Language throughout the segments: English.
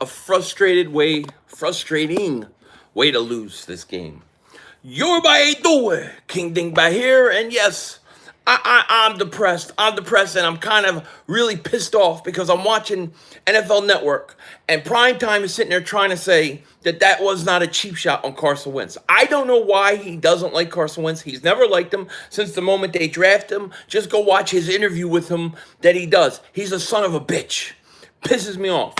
a frustrating way to lose this game. You're by doing King Ding by here, and yes, I'm depressed. I'm depressed, and I'm kind of really pissed off because I'm watching NFL Network, and Primetime is sitting there trying to say that that was not a cheap shot on Carson Wentz. I don't know why he doesn't like Carson Wentz. He's never liked him since the moment they draft him. Just go watch his interview with him that he does. He's a son of a bitch. Pisses me off.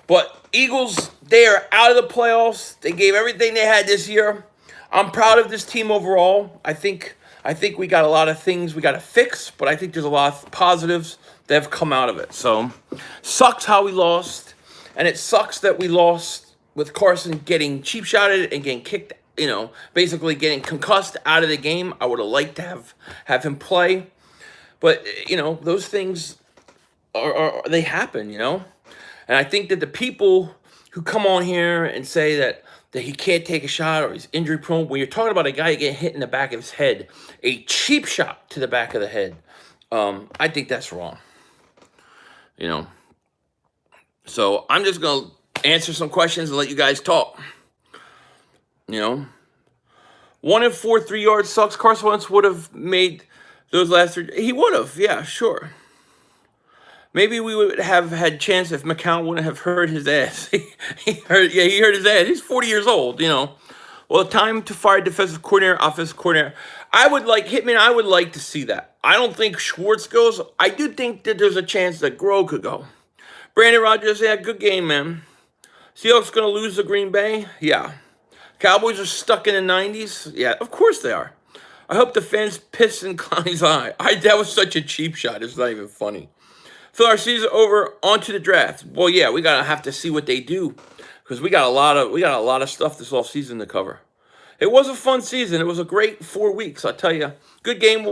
But Eagles, they are out of the playoffs. They gave everything they had this year. I'm proud of this team overall. I think we got a lot of things we got to fix, but I think there's a lot of positives that have come out of it. So, sucks how we lost, and it sucks that we lost with Carson getting cheap shotted and getting kicked. Basically getting concussed out of the game. I would have liked to have him play, but those things are they happen. And I think that the people who come on here and say that he can't take a shot or he's injury prone, when you're talking about a guy getting hit in the back of his head, a cheap shot to the back of the head, I think that's wrong. So I'm just going to answer some questions and let you guys talk. 1 and 4, 3 yards sucks. Carson Wentz would have made those last 3. He would have, yeah, sure. Maybe we would have had chance if McCown wouldn't have hurt his ass. he hurt his ass. He's 40 years old, Well, time to fire defensive coordinator, offensive coordinator. I would like to see that. I don't think Schwartz goes. I do think that there's a chance that Groh could go. Brandon Rodgers, yeah, good game, man. Seahawks going to lose to Green Bay? Yeah. Cowboys are stuck in the 90s? Yeah, of course they are. I hope the fans piss in Connie's eye. That was such a cheap shot. It's not even funny. So our season over, on to the draft. Well, yeah, we gotta have to see what they do because we got a lot of stuff this offseason to cover. It was a fun season. It was a great 4 weeks, I'll tell you. Good game.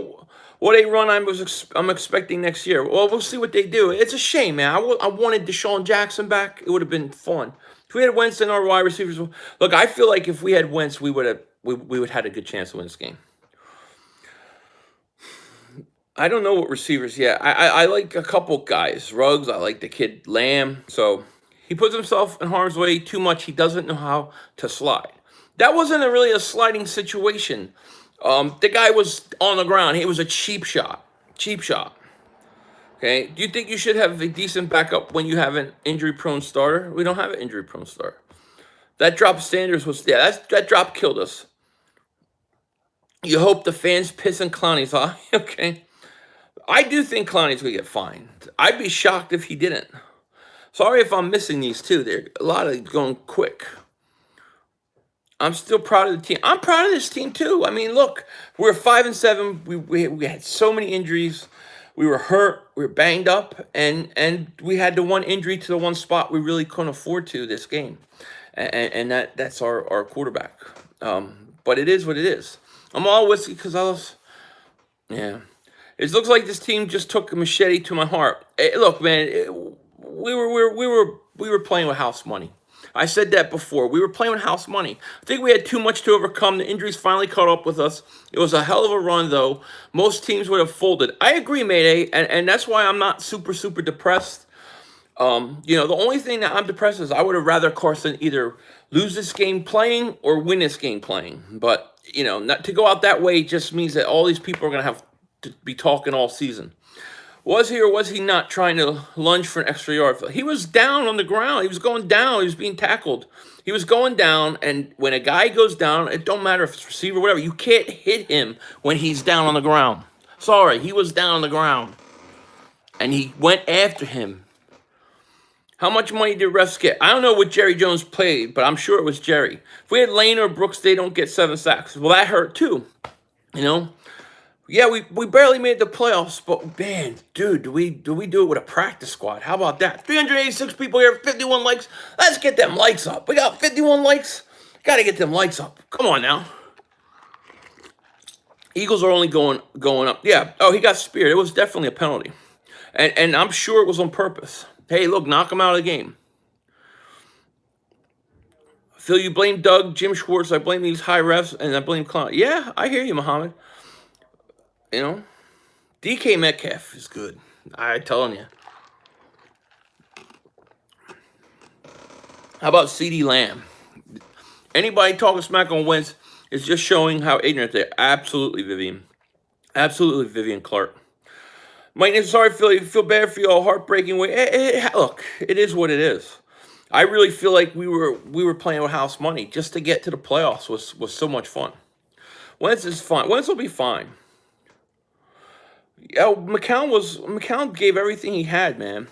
What a run I'm expecting next year. Well, we'll see what they do. It's a shame, man. I wanted Deshaun Jackson back. It would have been fun. If we had Wentz and our wide receivers, look, I feel like if we had Wentz, we would have had a good chance to win this game. I don't know what receivers yet. I like a couple guys. Ruggs, I like the kid Lamb. So he puts himself in harm's way too much. He doesn't know how to slide. That wasn't really a sliding situation. The guy was on the ground. It was a cheap shot. Cheap shot. Okay. Do you think you should have a decent backup when you have an injury-prone starter? We don't have an injury-prone starter. That drop Sanders was, yeah, that drop killed us. You hope the fans piss in Clowney's eye. Okay. I do think Clowney's going to get fined. I'd be shocked if he didn't. Sorry if I'm missing these two. There a lot of going quick. I'm still proud of the team. I'm proud of this team too. I mean, look, we're 5-7. We had so many injuries. We were hurt. We were banged up, and we had the one injury to the one spot we really couldn't afford to this game, and that's our quarterback. But it is what it is. I'm all whiskey because I was, yeah. It looks like this team just took a machete to my heart. Look, man, we were playing with house money. I said that before. We were playing with house money. I think we had too much to overcome. The injuries finally caught up with us. It was a hell of a run, though. Most teams would have folded. I agree, Mayday, and that's why I'm not super depressed. The only thing that I'm depressed is I would have rather Carson either lose this game playing or win this game playing. But not to go out that way just means that all these people are going to have to be talking all season. Was he or was he not trying to lunge for an extra yard? He was down on the ground. He was going down. He was being tackled. He was going down, and when a guy goes down, it don't matter if it's receiver or whatever, you can't hit him when he's down on the ground. Sorry, he was down on the ground, and he went after him. How much money did refs get? I don't know what Jerry Jones played, but I'm sure it was Jerry. If we had Lane or Brooks, they don't get 7 sacks. Well, that hurt too, Yeah, we barely made the playoffs, but man, dude, do we do it with a practice squad? How about that? 386 people here, 51 likes. Let's get them likes up. We got 51 likes. Got to get them likes up. Come on now. Eagles are only going up. Yeah. Oh, he got speared. It was definitely a penalty, and I'm sure it was on purpose. Hey, look, knock him out of the game. Phil, you blame Doug, Jim Schwartz. I blame these high refs, and I blame Clown. Yeah, I hear you, Muhammad. DK Metcalf is good. I'm telling you. How about CD Lamb? Anybody talking smack on Wentz is just showing how ignorant they are. Absolutely, Vivian. Absolutely, Vivian Clark. Mike, sorry, Philly. Feel bad for you all. Heartbreaking way. Look, it is what it is. I really feel like we were playing with house money just to get to the playoffs was so much fun. Wentz is fine. Wentz will be fine. Yeah, McCown gave everything he had, man.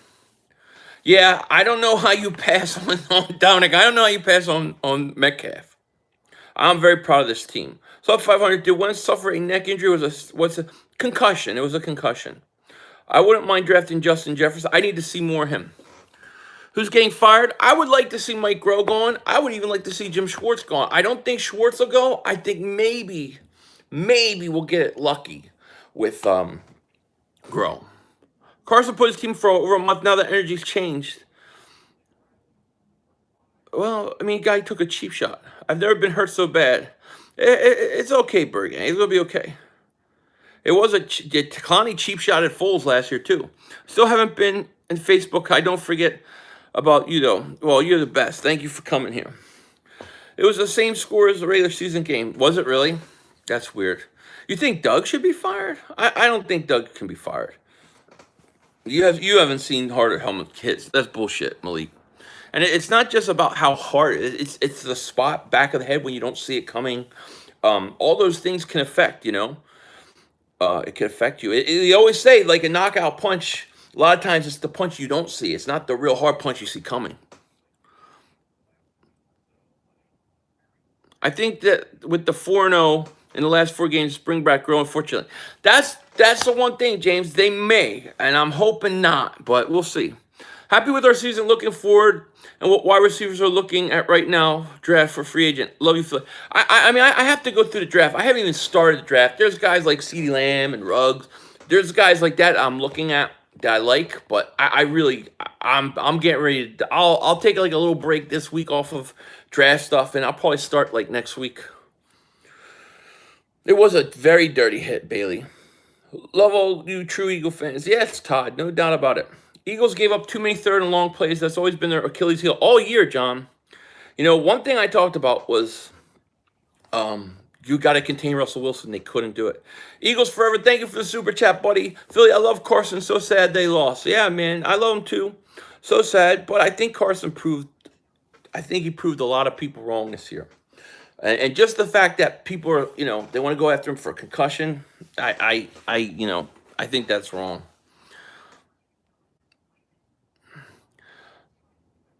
Yeah, I don't know how you pass on Dominic. I don't know how you pass on Metcalf. I'm very proud of this team. Sub 500. Did Wentz suffer a neck injury? What's a concussion? It was a concussion. I wouldn't mind drafting Justin Jefferson. I need to see more of him. Who's getting fired? I would like to see Mike Groh gone. I would even like to see Jim Schwartz gone. I don't think Schwartz will go. I think maybe we'll get it lucky with Groh. Carson put his team for over a month. Now that energy's changed. Well, I mean, guy took a cheap shot. I've never been hurt so bad. It's okay, Bergen. It's gonna be okay. It was a Clowney cheap shot at Foles last year too. Still haven't been in Facebook. I don't forget about you though. Well, you're the best. Thank you for coming here. It was the same score as the regular season game. Was it really? That's weird. You think Doug should be fired? I don't think Doug can be fired. You haven't seen harder helmet hits. That's bullshit, Malik. And it's not just about how hard it's the spot back of the head when you don't see it coming. All those things can affect, it can affect you. You always say, like a knockout punch, a lot of times it's the punch you don't see. It's not the real hard punch you see coming. I think that with the 4-0 in the last 4 games, bring back Groh, unfortunately. That's the one thing, James. They may, and I'm hoping not, but we'll see. Happy with our season, looking forward, and what wide receivers are looking at right now. Draft for free agent. Love you, Phil. I mean, I have to go through the draft. I haven't even started the draft. There's guys like CeeDee Lamb and Ruggs. There's guys like that I'm looking at that I like, but I'm getting ready to. I'll take like a little break this week off of draft stuff, and I'll probably start like next week. It was a very dirty hit, Bailey. Love all you true Eagle fans. Yes, Todd, no doubt about it. Eagles gave up too many third and long plays. That's always been their Achilles heel all year, John. One thing I talked about was you got to contain Russell Wilson. They couldn't do it. Eagles forever. Thank you for the super chat, buddy. Philly, I love Carson. So sad they lost. Yeah, man, I love him too. So sad, but I think Carson proved a lot of people wrong this year. And just the fact that people are, they want to go after him for a concussion, I think that's wrong.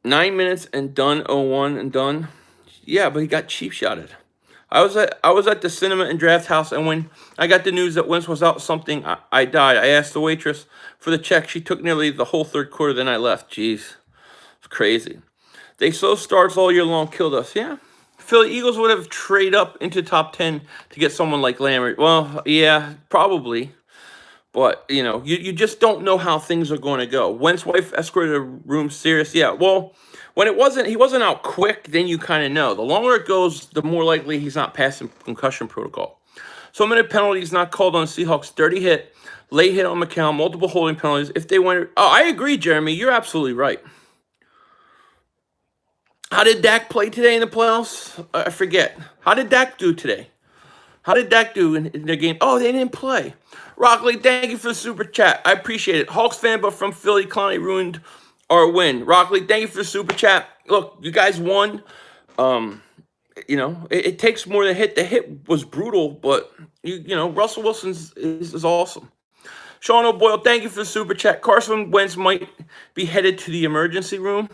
9 minutes and done. 0-1 and done. Yeah, but he got cheap shotted. I was at the cinema and draft house, and when I got the news that Wentz was out something, I died. I asked the waitress for the check. She took nearly the whole third quarter. Then I left. Jeez, it's crazy. They slow starts all year long killed us. Yeah. Philly Eagles would have traded up into top 10 to get someone like Lambert. Well, yeah, probably. But, you just don't know how things are going to go. Wentz wife escorted a room serious. Yeah, well, when he wasn't out quick, then you kind of know. The longer it goes, the more likely he's not passing concussion protocol. So many penalties not called on Seahawks. Dirty hit, late hit on McCown, multiple holding penalties. If they went, I agree, Jeremy. You're absolutely right. How did Dak play today in the playoffs? I forget. How did Dak do today? How did Dak do in the game? Oh, they didn't play. Rockley, thank you for the super chat. I appreciate it. Hawks fan, but from Philly, Clowney ruined our win. Rockley, thank you for the super chat. Look, you guys won. It takes more than a hit. The hit was brutal, but Russell Wilson is awesome. Sean O'Boyle, thank you for the super chat. Carson Wentz might be headed to the emergency room.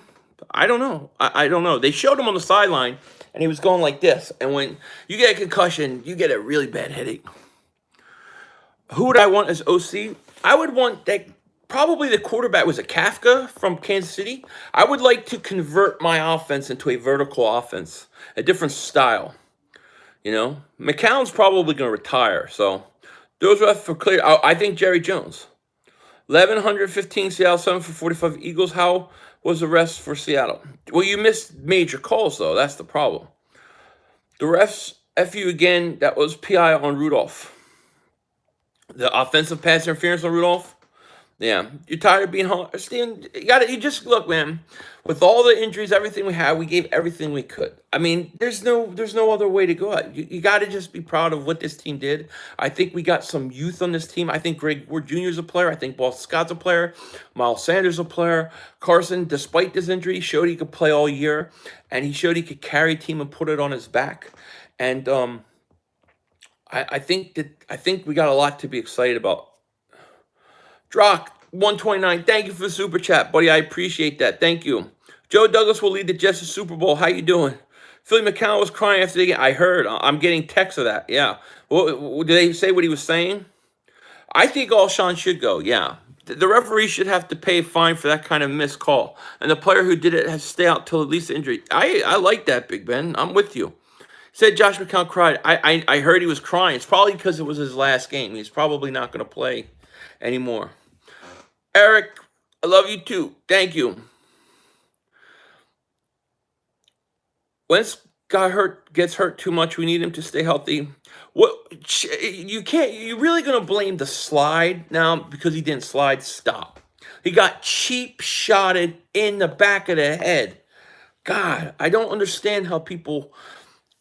I don't know. I don't know. They showed him on the sideline, and he was going like this. And when you get a concussion, you get a really bad headache. Who would I want as OC? I would want that. Probably the quarterback was a Kafka from Kansas City. I would like to convert my offense into a vertical offense, a different style. McCown's probably going to retire. So those are for clear. I think Jerry Jones. 1,115 Seattle, 7 for 45 Eagles. How was the rest for Seattle? Well, you missed major calls, though. That's the problem. The refs, F you again, that was PI on Rudolph. The offensive pass interference on Rudolph, Yeah, you're tired of being home. Steven, you got to. You just look, man. With all the injuries, everything we had, we gave everything we could. I mean, there's no other way to go. You got to just be proud of what this team did. I think we got some youth on this team. I think Greg Ward Jr. is a player. I think Boston Scott's a player. Miles Sanders a player. Carson, despite this injury, showed he could play all year, and he showed he could carry a team and put it on his back. And I think we got a lot to be excited about. Drock, 129. Thank you for the super chat, buddy. I appreciate that. Thank you. Joe Douglas will lead the Jets to Super Bowl. How you doing? Philly McCown was crying after the game. I heard. I'm getting texts of that. Yeah. Well, did they say what he was saying? I think Alshon should go. Yeah. The referee should have to pay a fine for that kind of missed call. And the player who did it has to stay out till at least the injury. I like that, Big Ben. I'm with you. Said Josh McCown cried. I heard he was crying. It's probably because it was his last game. He's probably not going to play anymore. Eric, I love you too. Thank you. Wentz gets hurt too much. We need him to stay healthy. What you can't? You really gonna blame the slide now because he didn't slide? Stop. He got cheap shotted in the back of the head. God, I don't understand how people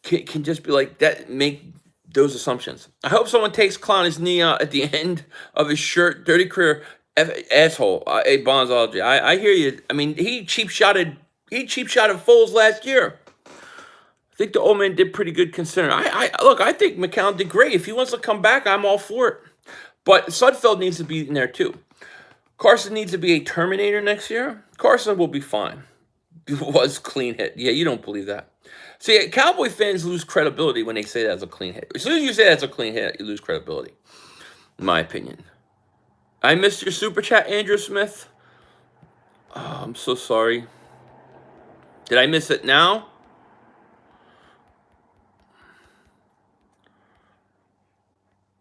can just be like that. Make those assumptions. I hope someone takes Clowney's knee out at the end of his shirt. Dirty career. Asshole, a Bonzology. I hear you. I mean, he cheap shotted Foles last year. I think the old man did pretty good considering. I think McCown did great. If he wants to come back, I'm all for it. But Sudfeld needs to be in there too. Carson needs to be a Terminator next year. Carson will be fine. He was clean hit. Yeah, you don't believe that. See, Cowboy fans lose credibility when they say that's a clean hit. As soon as you say that's a clean hit, you lose credibility, in my opinion. I missed your super chat, Andrew Smith. Oh, I'm so sorry. Did I miss it now?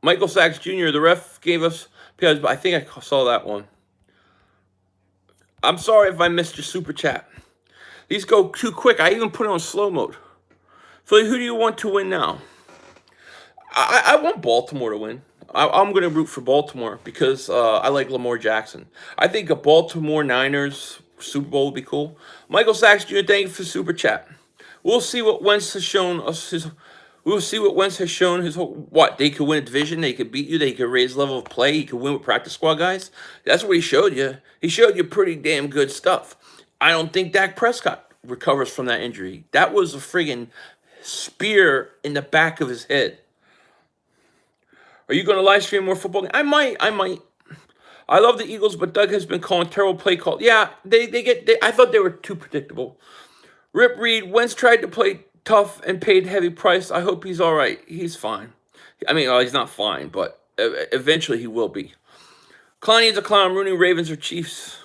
Michael Sachs Jr., the ref gave us, because I think I saw that one. I'm sorry if I missed your super chat. These go too quick. I even put it on slow mode. Philly, who do you want to win now? I want Baltimore to win. I'm going to root for Baltimore because I like Lamar Jackson. I think a Baltimore Niners Super Bowl would be cool. Michael Sachs Jr., thank you for the super chat. We'll see what Wentz has shown us. We'll see what Wentz has shown his whole. What, they could win a division. They could beat you. They could raise level of play. He could win with practice squad guys. That's what he showed you. He showed you pretty damn good stuff. I don't think Dak Prescott recovers from that injury. That was a friggin' spear in the back of his head. Are you going to live stream more football? I might. I love the Eagles, but Doug has been calling terrible play calls. Yeah, I thought they were too predictable. Rip Reed, Wentz tried to play tough and paid heavy price. I hope he's all right. He's fine. I mean, he's not fine, but eventually he will be. Clowney is a clown. Rooney, Ravens, or Chiefs.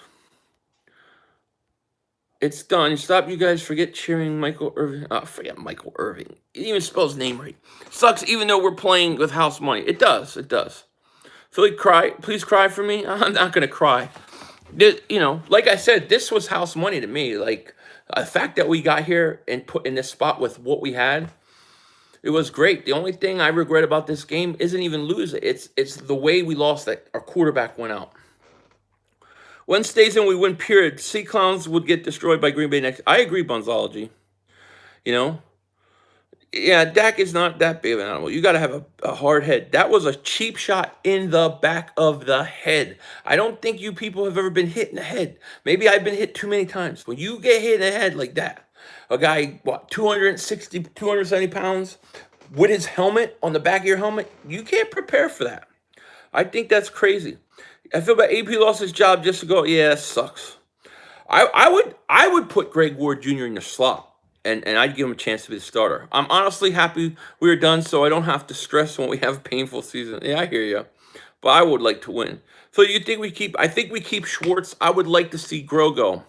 It's done. Stop, you guys. Forget cheering Michael Irving. Forget Michael Irving. He didn't even spell his name right. Sucks even though we're playing with house money. It does. Philly, cry. Please cry for me. I'm not going to cry. Like I said, this was house money to me. Like, the fact that we got here and put in this spot with what we had, it was great. The only thing I regret about this game isn't even losing. It's the way we lost that our quarterback went out. Wentz stays in, we win, period. Sea Clowns would get destroyed by Green Bay next. I agree, Bonzology. Yeah, Dak is not that big of an animal. You got to have a hard head. That was a cheap shot in the back of the head. I don't think you people have ever been hit in the head. Maybe I've been hit too many times. When you get hit in the head like that, a guy, 260, 270 pounds, with his helmet on the back of your helmet, you can't prepare for that. I think that's crazy. I feel bad AP lost his job just to go, yeah, that sucks. I would put Greg Ward Jr. in the slot, and I'd give him a chance to be the starter. I'm honestly happy we were done so I don't have to stress when we have a painful season. Yeah, I hear you. But I would like to win. So you think I think we keep Schwartz. I would like to see Grow go.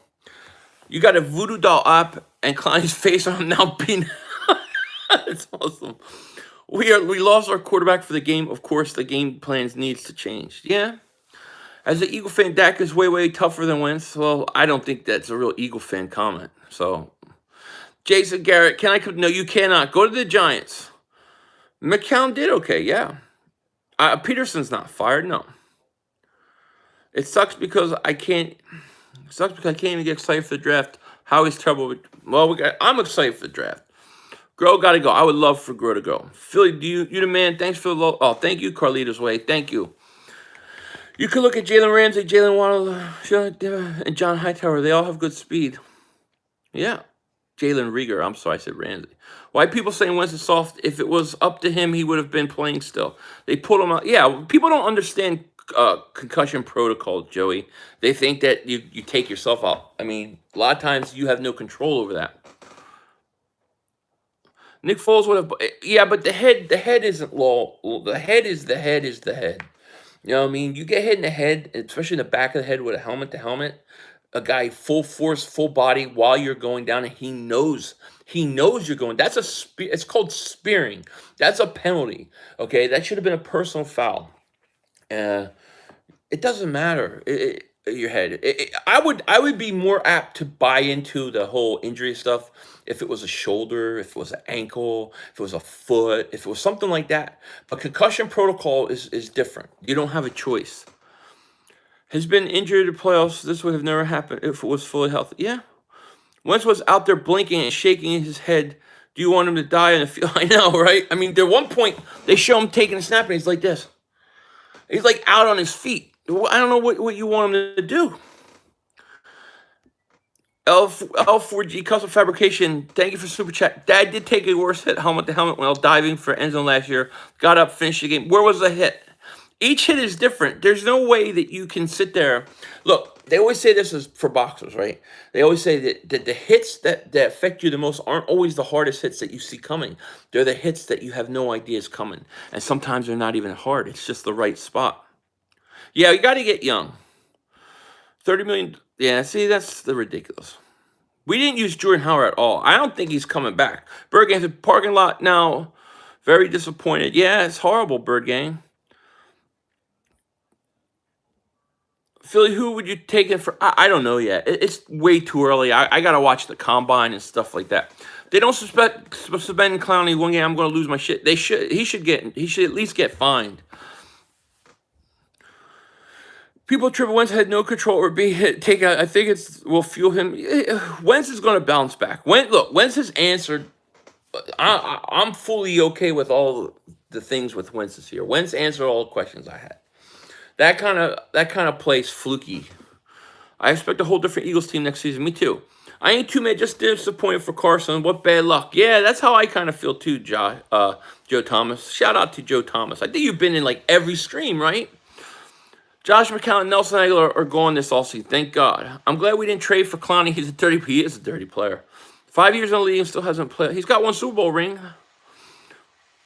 You got a voodoo doll app and Klein's face on him now being... That's awesome. We lost our quarterback for the game. Of course, the game plans needs to change. Yeah. As an Eagle fan, Dak is way, way tougher than Wentz. Well, I don't think that's a real Eagle fan comment. So, Jason Garrett, no, you cannot. Go to the Giants. McCown did okay, yeah. Peterson's not fired, no. It sucks because I can't. It sucks because I can't even get excited for the draft. Howie's trouble. Well, I'm excited for the draft. Grow got to go. I would love for Grow to go. Philly, you the man. Thanks for the low. Oh, thank you, Carlito's Way. Thank you. You could look at Jalen Ramsey, Jalen Waddle, and John Hightower. They all have good speed. Yeah. Jalen Rieger. I'm sorry, I said Ramsey. Why people saying Wentz is soft? If it was up to him, he would have been playing still. They pulled him out. Yeah, people don't understand concussion protocol, Joey. They think that you take yourself out. I mean, a lot of times you have no control over that. Nick Foles would have, yeah, but the head isn't low. The head is the head is the head. You know what I mean? You get hit in the head, especially in the back of the head with a helmet to helmet. A guy full force, full body while you're going down, and he knows you're going. That's it's called spearing. That's a penalty. Okay, that should have been a personal foul. It doesn't matter. Your head. I would be more apt to buy into the whole injury stuff if it was a shoulder, if it was an ankle, if it was a foot, if it was something like that. But concussion protocol is different. You don't have a choice. Has been injured in the playoffs. This would have never happened if it was fully healthy. Yeah. Wentz was out there blinking and shaking his head. Do you want him to die in the field? I know, right? I mean, at one point, they show him taking a snap, and he's like this. He's like out on his feet. I don't know what you want him to do. L4G Custom Fabrication, thank you for super chat. Dad did take a worse hit helmet to helmet while diving for end zone last year. Got up, finished the game. Where was the hit? Each hit is different. There's no way that you can sit there. Look, they always say this is for boxers, right? They always say that the hits that affect you the most aren't always the hardest hits that you see coming. They're the hits that you have no idea is coming. And sometimes they're not even hard. It's just the right spot. Yeah, you got to get young. 30 million. Yeah, see, that's the ridiculous. We didn't use Jordan Howard at all. I don't think he's coming back. Bird Gang's parking lot now. Very disappointed. Yeah, it's horrible, Bird Gang. Philly, who would you take in for? I don't know yet. It's way too early. I got to watch the combine and stuff like that. They don't suspend Clowney one game. I'm going to lose my shit. They should. He should at least get fined. People triple Wentz had no control or be hit. Take out. I think will fuel him. Wentz is going to bounce back. Wentz has answered. I'm fully okay with all the things with Wentz this year. Wentz answered all the questions I had. That kind of plays fluky. I expect a whole different Eagles team next season. Me too. I ain't too mad. Just disappointed for Carson. What bad luck. Yeah, that's how I kind of feel too, Joe Thomas. Shout out to Joe Thomas. I think you've been in like every stream, right? Josh McCown and Nelson Aguilar are going this all season. Thank God. I'm glad we didn't trade for Clowney. He is a dirty player. 5 years in the league and still hasn't played. He's got one Super Bowl ring.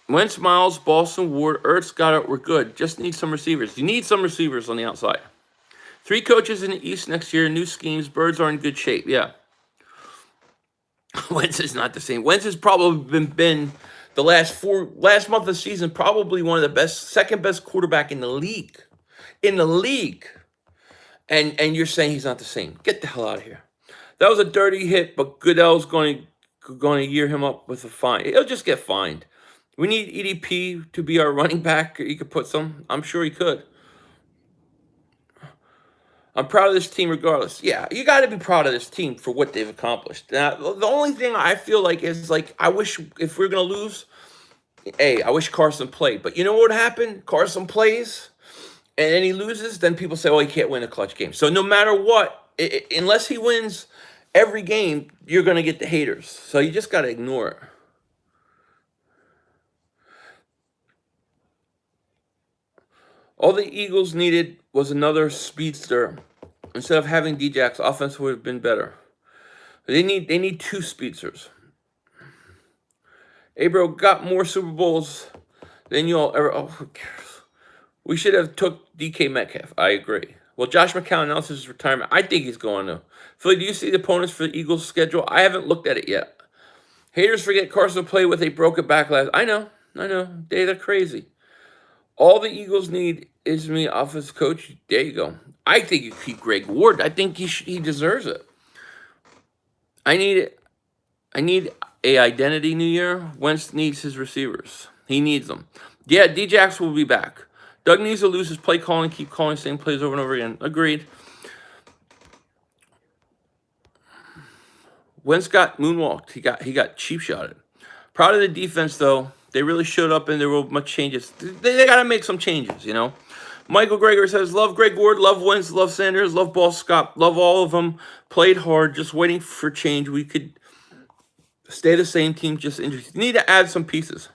Wentz, Miles, Boston, Ward, Ertz, Goddard, we're good. Just need some receivers. You need some receivers on the outside. 3 coaches in the East next year, new schemes. Birds are in good shape. Yeah. Wentz is not the same. Wentz has probably been the last month of the season, probably one of the second best quarterback in the league. In the league. And you're saying he's not the same. Get the hell out of here. That was a dirty hit, but Goodell's going to gear him up with a fine. He'll just get fined. We need EDP to be our running back. He could put some. I'm sure he could. I'm proud of this team regardless. Yeah, you got to be proud of this team for what they've accomplished. Now, the only thing I feel like is like, I wish if we're going to lose, I wish Carson played. But you know what would happen? Carson plays and then he loses. Then people say, he can't win a clutch game. So no matter what, unless he wins every game, you're going to get the haters. So you just got to ignore it. All the Eagles needed was another speedster. Instead of having Djax, offense would have been better. They need 2 speedsters. Abro got more Super Bowls than you all ever. Oh, who cares? We should have took DK Metcalf. I agree. Well, Josh McCown announced his retirement. I think he's going to. Philly, do you see the opponents for the Eagles' schedule? I haven't looked at it yet. Haters forget Carson played with a broken back last. I know. They're crazy. All the Eagles need is me offensive coach. There you go. I think you keep Greg Ward. I think he deserves it. I need a identity new year. Wentz needs his receivers. He needs them. Yeah, Djax will be back. Doug needs to lose his play calling, keep calling the same plays over and over again. Agreed. Wentz got moonwalked. He got cheap shotted. Proud of the defense though. They really showed up and there were much changes. They got to make some changes, you know. Michael Greger says, love Greg Ward, love Wentz, love Sanders, love Ball Scott, love all of them. Played hard, just waiting for change. We could stay the same team, just injuries. Need to add some pieces.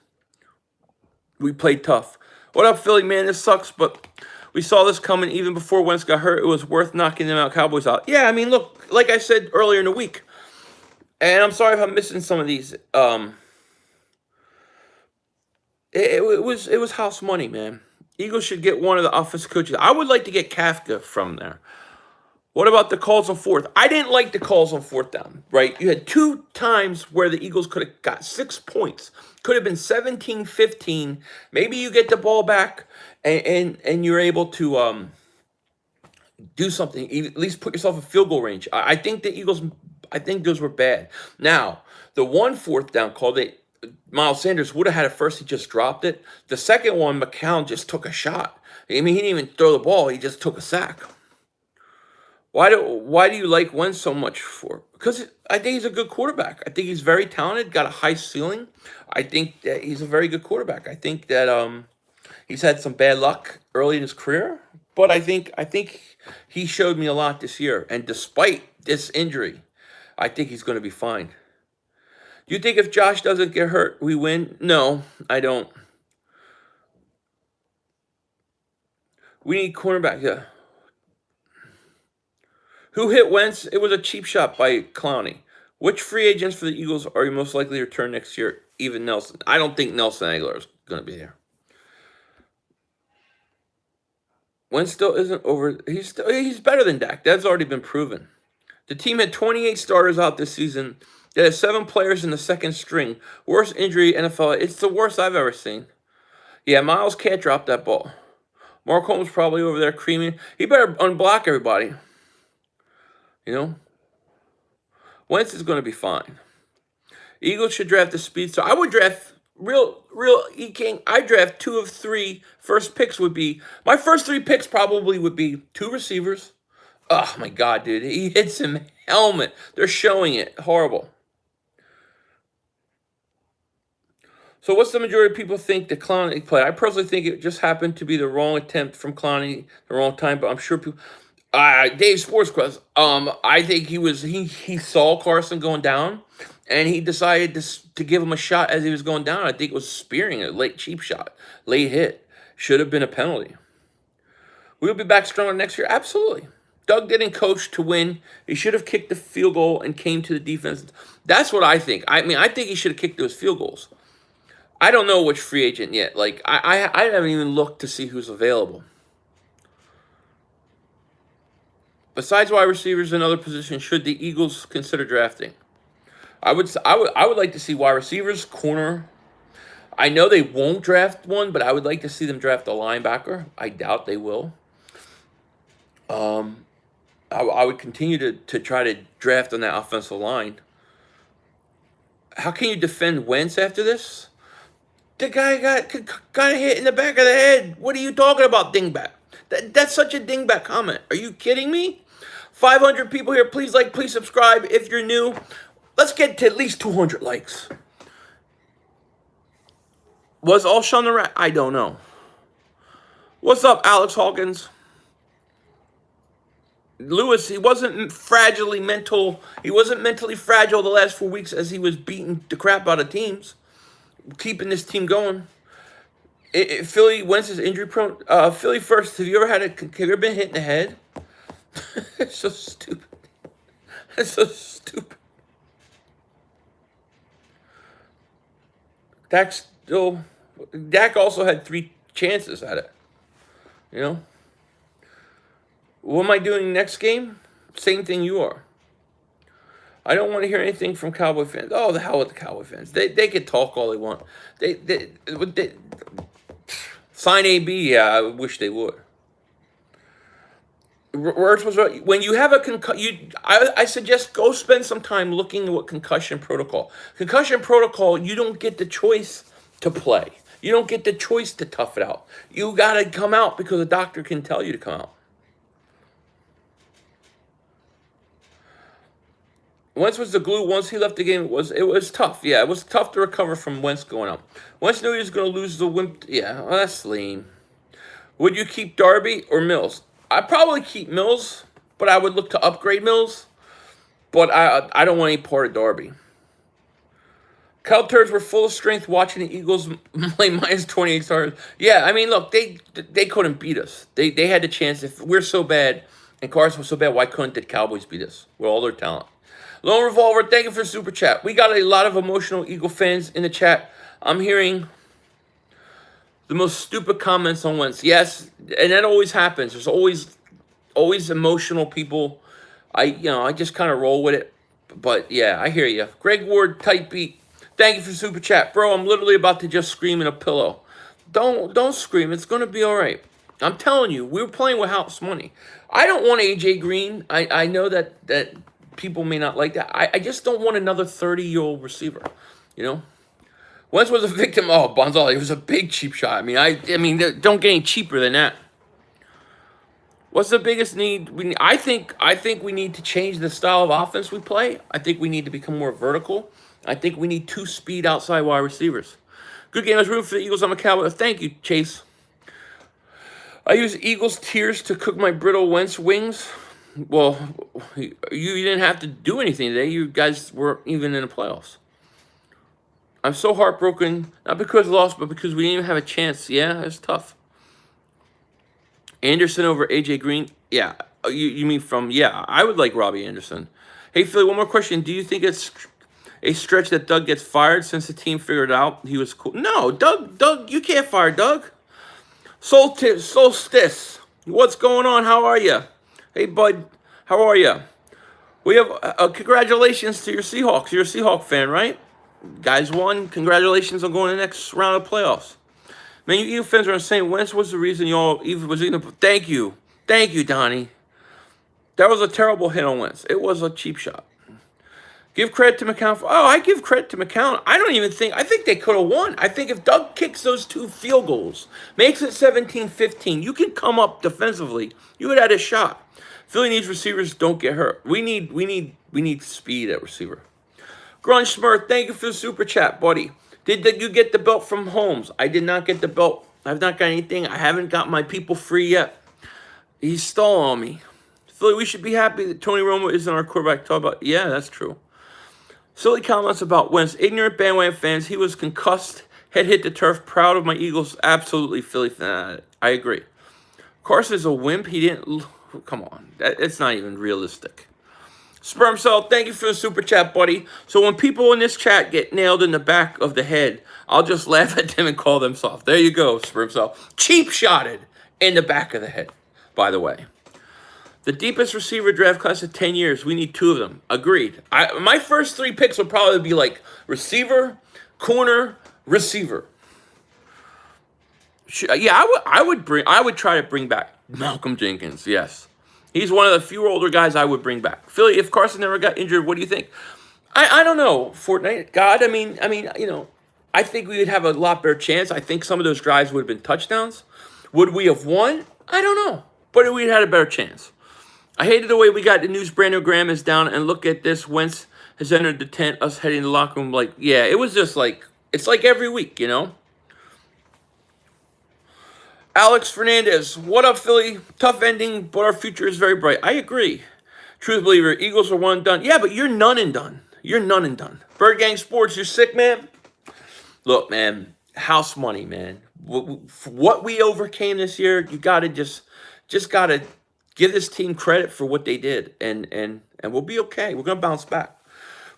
We played tough. What up, Philly, man? This sucks, but we saw this coming even before Wentz got hurt. It was worth knocking them out, Cowboys out. Yeah, I mean, look, like I said earlier in the week, and I'm sorry if I'm missing some of these. It was house money, man. Eagles should get one of the offensive coaches. I would like to get Kafka from there. What about the calls on fourth? I didn't like the calls on fourth down, right? You had 2 times where the Eagles could have got 6 points. Could have been 17-15. Maybe you get the ball back and you're able to do something, at least put yourself in field goal range. I think the Eagles, I think those were bad. Now, the 1 fourth down call that Miles Sanders would have had it first, he just dropped it. The second one, McCown just took a shot. I mean, he didn't even throw the ball, he just took a sack. Why do you like Wentz so much for? Because I think he's a good quarterback. I think he's very talented, got a high ceiling. I think that he's a very good quarterback. I think that he's had some bad luck early in his career, but I think he showed me a lot this year. And despite this injury, I think he's going to be fine. Do you think if Josh doesn't get hurt, we win? No, I don't. We need cornerback. Yeah. Who hit Wentz? It was a cheap shot by Clowney. Which free agents for the Eagles are you most likely to return next year? Even Nelson. I don't think Nelson Aguilar is going to be there. Wentz still isn't over. He's better than Dak. That's already been proven. The team had 28 starters out this season. They had 7 players in the second string. Worst injury NFL. It's the worst I've ever seen. Yeah, Miles can't drop that ball. Mark Holmes probably over there creaming. He better unblock everybody. You know? Wentz is going to be fine. Eagles should draft a speedster. I would draft real E-King. I draft 2 of 3 first picks would be. My first 3 picks probably would be 2 receivers. Oh, my God, dude. He hits him helmet. They're showing it. Horrible. So what's the majority of people think the Clowney play? I personally think it just happened to be the wrong attempt from Clowney, the wrong time, but I'm sure people... Dave Sportsquest, I think he saw Carson going down, and he decided to give him a shot as he was going down. I think it was spearing, a late cheap shot, late hit. Should have been a penalty. We'll be back stronger next year? Absolutely. Doug didn't coach to win. He should have kicked the field goal and came to the defense. That's what I think. I mean, I think he should have kicked those field goals. I don't know which free agent yet. Like, I haven't even looked to see who's available. Besides wide receivers and other positions, should the Eagles consider drafting? I would like to see wide receivers, corner. I know they won't draft one, but I would like to see them draft a linebacker. I doubt they will. I would continue to try to draft on that offensive line. How can you defend Wentz after this? The guy got hit in the back of the head. What are you talking about, dingbat? That's such a dingbat comment. Are you kidding me? 500 people here. Please like, please subscribe if you're new. Let's get to at least 200 likes. Was Alshon the rat? I don't know. What's up, Alex Hawkins? Lewis, he wasn't He wasn't mentally fragile the last 4 weeks as he was beating the crap out of teams. Keeping this team going. Philly, Wentz is injury prone. Philly first. Have you ever been hit in the head? It's so stupid. It's so stupid. Dak also had 3 chances at it. You know? What am I doing next game? Same thing you are. I don't want to hear anything from Cowboy fans. Oh, the hell with the Cowboy fans. They can talk all they want. They sign AB. Yeah, I wish they would. Words was right. When you have a concussion, I suggest go spend some time looking at what concussion protocol. Concussion protocol, you don't get the choice to play. You don't get the choice to tough it out. You got to come out because a doctor can tell you to come out. Wentz was the glue. Once he left the game, it was tough. Yeah, it was tough to recover from Wentz going up. Wentz knew he was going to lose the wimp. Yeah, well, that's lame. Would you keep Darby or Mills? I'd probably keep Mills, but I would look to upgrade Mills. But I don't want any part of Darby. Cal turds were full of strength watching the Eagles play minus 28 stars. Yeah, I mean, look, they couldn't beat us. They had the chance. If we're so bad and Carson was so bad, why couldn't the Cowboys beat us with all their talent? Lone Revolver, thank you for super chat. We got a lot of emotional Eagle fans in the chat. I'm hearing the most stupid comments on Wentz. Yes, and that always happens. There's always emotional people. I just kind of roll with it. But yeah, I hear you. Greg Ward, tight beat. Thank you for super chat, bro. I'm literally about to just scream in a pillow. Don't scream. It's gonna be all right. I'm telling you, we were playing with house money. I don't want AJ Green. I know that people may not like that. I just don't want another 30-year-old receiver. Wentz was a victim. Oh, Bonzal, it was a big cheap shot. I mean, don't get any cheaper than that. What's the biggest need? I think we need to change the style of offense we play. I think we need to become more vertical. I think we need 2 speed outside wide receivers. Good game. I was rooting for the Eagles. I'm a Cowboy. Thank you, Chase. I use Eagles tears to cook my brittle Wentz wings. Well, you didn't have to do anything today. You guys weren't even in the playoffs. I'm so heartbroken, not because lost, but because we didn't even have a chance. Yeah, it's tough. Anderson over AJ Green. Yeah, you mean I would like Robbie Anderson. Hey, Philly, one more question. Do you think it's a stretch that Doug gets fired since the team figured out he was cool? No, Doug, you can't fire Doug. Solstice, what's going on? How are you? Hey, bud, how are you? We have congratulations to your Seahawks. You're a Seahawk fan, right? Guys won. Congratulations on going to the next round of playoffs. Man, you fans are saying Wentz was the reason y'all even was even. Thank you, Donnie. That was a terrible hit on Wentz. It was a cheap shot. Give credit to McCown. I give credit to McCown. I think they could have won. I think if Doug kicks those 2 field goals, makes it 17-15, you can come up defensively. You would have had a shot. Philly needs receivers, don't get hurt. We need speed at receiver. Grunge Smurf, thank you for the super chat, buddy. Did you get the belt from Holmes? I did not get the belt. I've not got anything. I haven't got my people free yet. He stole on me. Philly, we should be happy that Tony Romo isn't our quarterback. Talk about, yeah, that's true. Silly comments about Wentz. Ignorant bandwagon fans. He was concussed. Head hit the turf. Proud of my Eagles. Absolutely, Philly fan. I agree. Carson is a wimp. He didn't. Come on. It's not even realistic. Sperm Cell, thank you for the super chat, buddy. So when people in this chat get nailed in the back of the head, I'll just laugh at them and call them soft. There you go, Sperm Cell. Cheap shotted in the back of the head, by the way. The deepest receiver draft class of 10 years. We need 2 of them. Agreed. My first 3 picks will probably be like receiver, corner, receiver. Yeah, I would try to bring back Malcolm Jenkins. Yes, he's one of the few older guys I would bring back. Philly, if Carson never got injured, what do you think? I don't know. Fortnite, God, I mean, I think we would have a lot better chance. I think some of those drives would have been touchdowns. Would we have won? I don't know, but we'd had a better chance. I hated the way we got the news. Brandon Graham is down, and look at this. Wentz has entered the tent. Us heading to the locker room. It was just it's like every week, Alex Fernandez, what up, Philly? Tough ending, but our future is very bright. I agree. Truth believer, Eagles are 1 and done. Yeah, but you're none and done. Bird Gang Sports, you're sick, man. Look, man, house money, man. What we overcame this year, you gotta just gotta give this team credit for what they did, and we'll be okay. We're going to bounce back.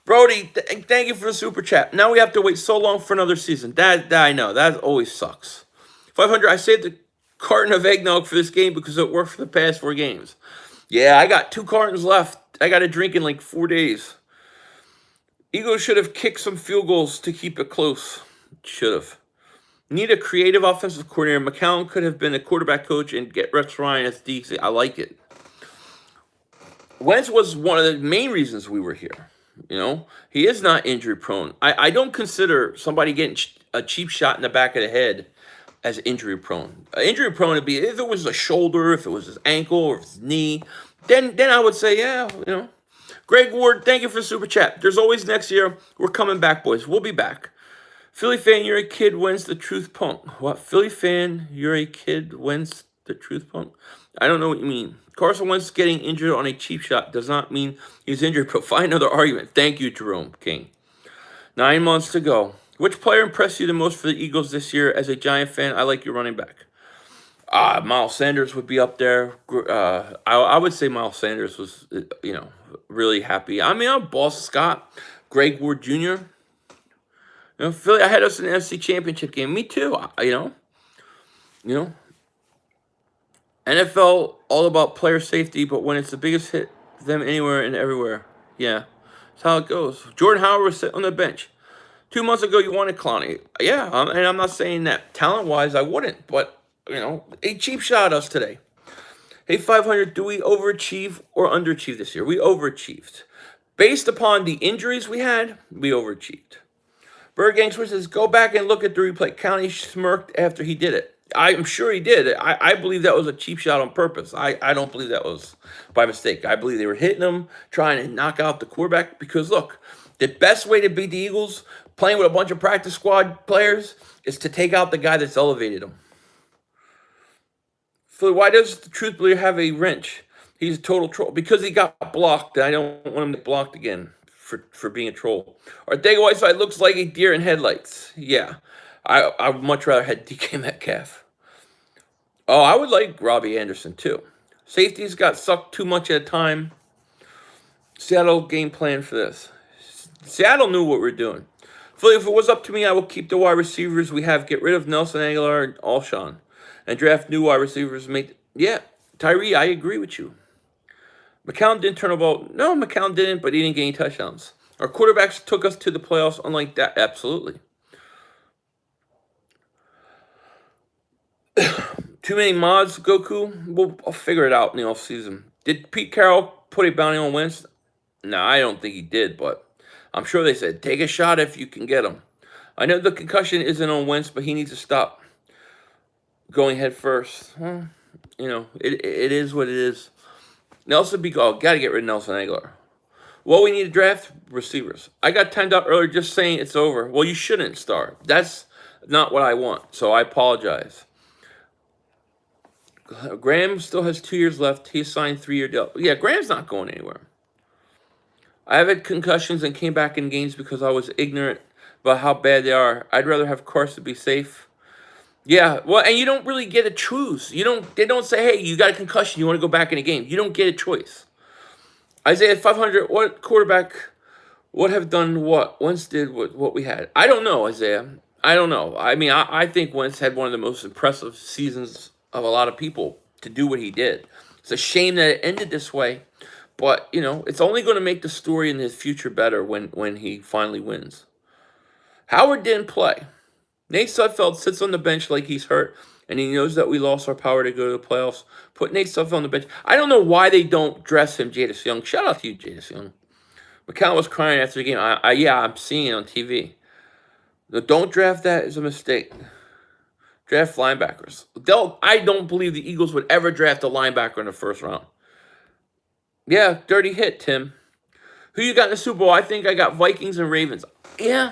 Brody, thank you for the super chat. Now we have to wait so long for another season. That I know. That always sucks. 500, I saved a carton of eggnog for this game because it worked for the past 4 games. Yeah, I got 2 cartons left. I got to drink in 4 days. Eagles should have kicked some field goals to keep it close. Should have. Need a creative offensive coordinator. McCown could have been a quarterback coach and get Rex Ryan as DC. I like it. Wentz was one of the main reasons we were here. He is not injury prone. I don't consider somebody getting a cheap shot in the back of the head as injury prone. Injury prone would be if it was a shoulder, if it was his ankle, or his knee. Then I would say, yeah, Greg Ward, thank you for the super chat. There's always next year. We're coming back, boys. We'll be back. Philly fan, you're a kid. When's the truth punk? What? Philly fan, you're a kid. When's the truth punk? I don't know what you mean. Carson Wentz getting injured on a cheap shot does not mean he's injured, but find another argument. Thank you, Jerome King. 9 months to go. Which player impressed you the most for the Eagles this year? As a Giant fan, I like your running back. Miles Sanders would be up there. I would say Miles Sanders was, really happy. I mean, I'm Boss Scott, Greg Ward Jr. Philly, I had us in the NFC Championship game. Me too. NFL all about player safety, but when it's the biggest hit, them anywhere and everywhere. Yeah, that's how it goes. Jordan Howard was sitting on the bench 2 months ago. You wanted Clowney, yeah, and I'm not saying that talent-wise I wouldn't, but he cheap shot us today. Hey, 500, do we overachieve or underachieve this year? We overachieved. Based upon the injuries we had, we overachieved. Bird Gangster says, go back and look at the replay. County smirked after he did it. I'm sure he did. I believe that was a cheap shot on purpose. I don't believe that was by mistake. I believe they were hitting him, trying to knock out the quarterback. Because, look, the best way to beat the Eagles, playing with a bunch of practice squad players, is to take out the guy that's elevated them. Philly, why does the truth believer have a wrench? He's a total troll. Because he got blocked, and I don't want him to get blocked again for being a troll. Ortega Whiteside looks like a deer in headlights. Yeah. I would much rather have DK Metcalf. Oh, I would like Robbie Anderson, too. Safeties got sucked too much at a time. Seattle game plan for this. Seattle knew what we were doing. Philly, if it was up to me, I would keep the wide receivers we have. Get rid of Nelson Aguilar and Alshon. And draft new wide receivers. Yeah, Tyree, I agree with you. McCown didn't turn the ball. No, McCown didn't, but he didn't get any touchdowns. Our quarterbacks took us to the playoffs, unlike that. Absolutely. Too many mods, Goku? I'll figure it out in the offseason. Did Pete Carroll put a bounty on Wentz? No, I don't think he did, but I'm sure they said, take a shot if you can get him. I know the concussion isn't on Wentz, but he needs to stop going head first. Well, it is what it is. Nelson got to get rid of Nelson Aguilar. Well, we need to draft receivers. I got timed out earlier just saying it's over. Well, you shouldn't start. That's not what I want, so I apologize. Graham still has 2 years left. He signed 3-year deal. Yeah, Graham's not going anywhere. I have had concussions and came back in games because I was ignorant about how bad they are. I'd rather have Carson be safe. Yeah, well, and you don't really get to choose. They don't say, hey, you got a concussion, you want to go back in a game. You don't get a choice. Isaiah 500, what quarterback would have done what? Wentz did what we had. I don't know, Isaiah. I don't know. I mean, I think Wentz had one of the most impressive seasons of a lot of people to do what he did. It's a shame that it ended this way, but, it's only going to make the story in his future better when he finally wins. Howard didn't play. Nate Sudfeld sits on the bench like he's hurt, and he knows that we lost our power to go to the playoffs. Put Nate Sudfeld on the bench. I don't know why they don't dress him, Jadis Young. Shout out to you, Jadis Young. McCown was crying after the game. I'm seeing it on TV. Don't draft that is a mistake. Draft linebackers. I don't believe the Eagles would ever draft a linebacker in the first round. Yeah, dirty hit, Tim. Who you got in the Super Bowl? I think I got Vikings and Ravens. Yeah,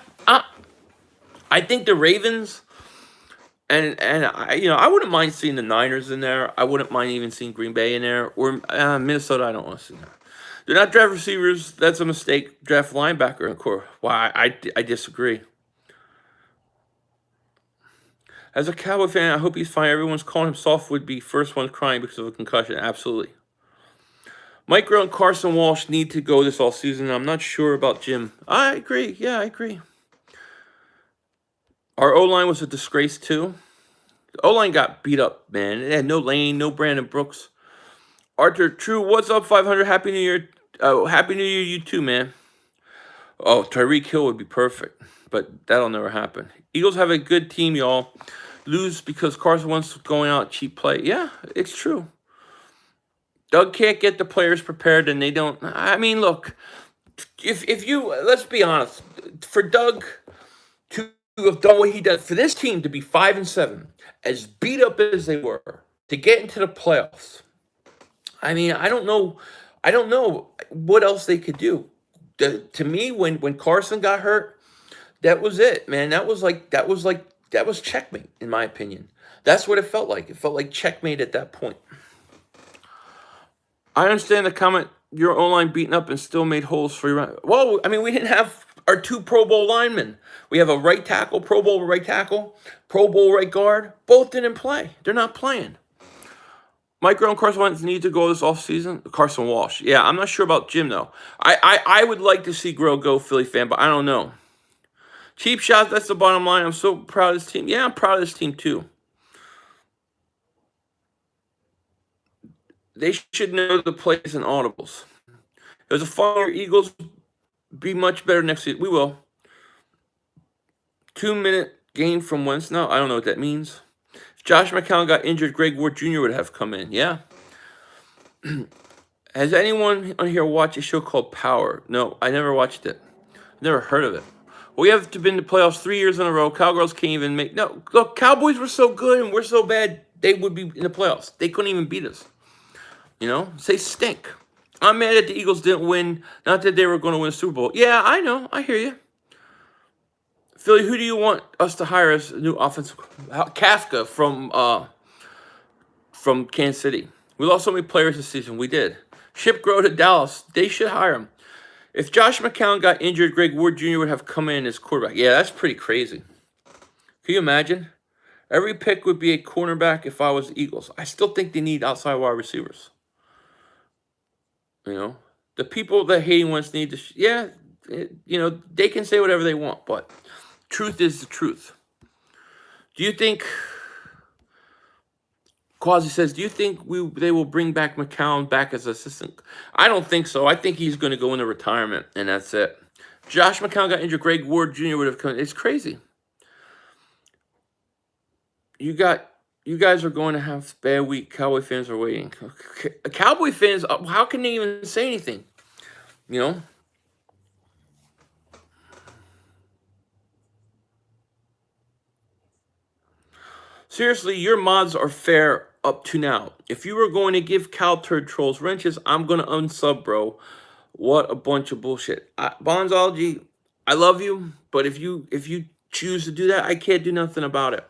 I think the Ravens, and I wouldn't mind seeing the Niners in there. I wouldn't mind even seeing Green Bay in there. Or Minnesota, I don't want to see there. Do not draft receivers. That's a mistake. Draft linebacker, of course. Why? I disagree. As a Cowboy fan, I hope he's fine. Everyone's calling him soft would be first one crying because of a concussion. Absolutely. Mike Grill and Carson Walsh need to go this all season. I'm not sure about Jim. I agree. Yeah, I agree. Our O-line was a disgrace, too. The O-line got beat up, man. It had no Lane, no Brandon Brooks. Arthur True, what's up, 500? Happy New Year. Happy New Year, you too, man. Oh, Tyreek Hill would be perfect, but that'll never happen. Eagles have a good team, y'all. Lose because Carson Wentz going out cheap play. Yeah, it's true. Doug can't get the players prepared, and they don't. I mean, look, if you, let's be honest, for Doug to have done what he does for this team to be 5-7, as beat up as they were, to get into the playoffs. I mean, I don't know what else they could do. To me, when Carson got hurt, that was it, man. That was checkmate, in my opinion. That's what it felt like. It felt like checkmate at that point. I understand the comment. Your O-line beaten up and still made holes for your. Well, I mean, we didn't have our 2 Pro Bowl linemen. We have a right tackle, Pro Bowl right tackle, Pro Bowl right guard. Both didn't play. They're not playing. Mike Graham, Carson Wentz need to go this offseason. Carson Walsh. Yeah, I'm not sure about Jim, though. I would like to see Grill go, Philly fan, but I don't know. Cheap shots, that's the bottom line. I'm so proud of this team. Yeah, I'm proud of this team, too. They should know the plays and audibles. It was a fun year. Eagles be much better next season. We will. 2-minute gain from Wentz. No, I don't know what that means. If Josh McCown got injured, Greg Ward Jr. would have come in. Yeah. Has anyone on here watched a show called Power? No, I never watched it. Never heard of it. We have been to playoffs 3 years in a row. Cowgirls can't even make. No, look, Cowboys were so good and we're so bad, they would be in the playoffs. They couldn't even beat us. You know, they stink. I'm mad that the Eagles didn't win. Not that they were going to win a Super Bowl. Yeah, I know. I hear you. Philly, who do you want us to hire as a new offensive? Kafka from Kansas City. We lost so many players this season. We did. Ship Grow to Dallas. They should hire him. If Josh McCown got injured, Greg Ward Jr. would have come in as quarterback. Yeah, that's pretty crazy. Can you imagine? Every pick would be a cornerback if I was the Eagles. I still think they need outside wide receivers. You know, the people that hating Wentz need to, they can say whatever they want, but truth is the truth. Do you think, Quasi says, do you think they will bring back McCown back as assistant? I don't think so. I think he's going to go into retirement, and that's it. Josh McCown got injured. Greg Ward Jr. would have come. It's crazy. You guys are going to have a bad week. Cowboy fans are waiting. Cowboy fans, how can they even say anything? You know? Seriously, your mods are fair up to now. If you were going to give cow turd trolls wrenches, I'm going to unsub, bro. What a bunch of bullshit. Bonzology, I love you, but if you choose to do that, I can't do nothing about it.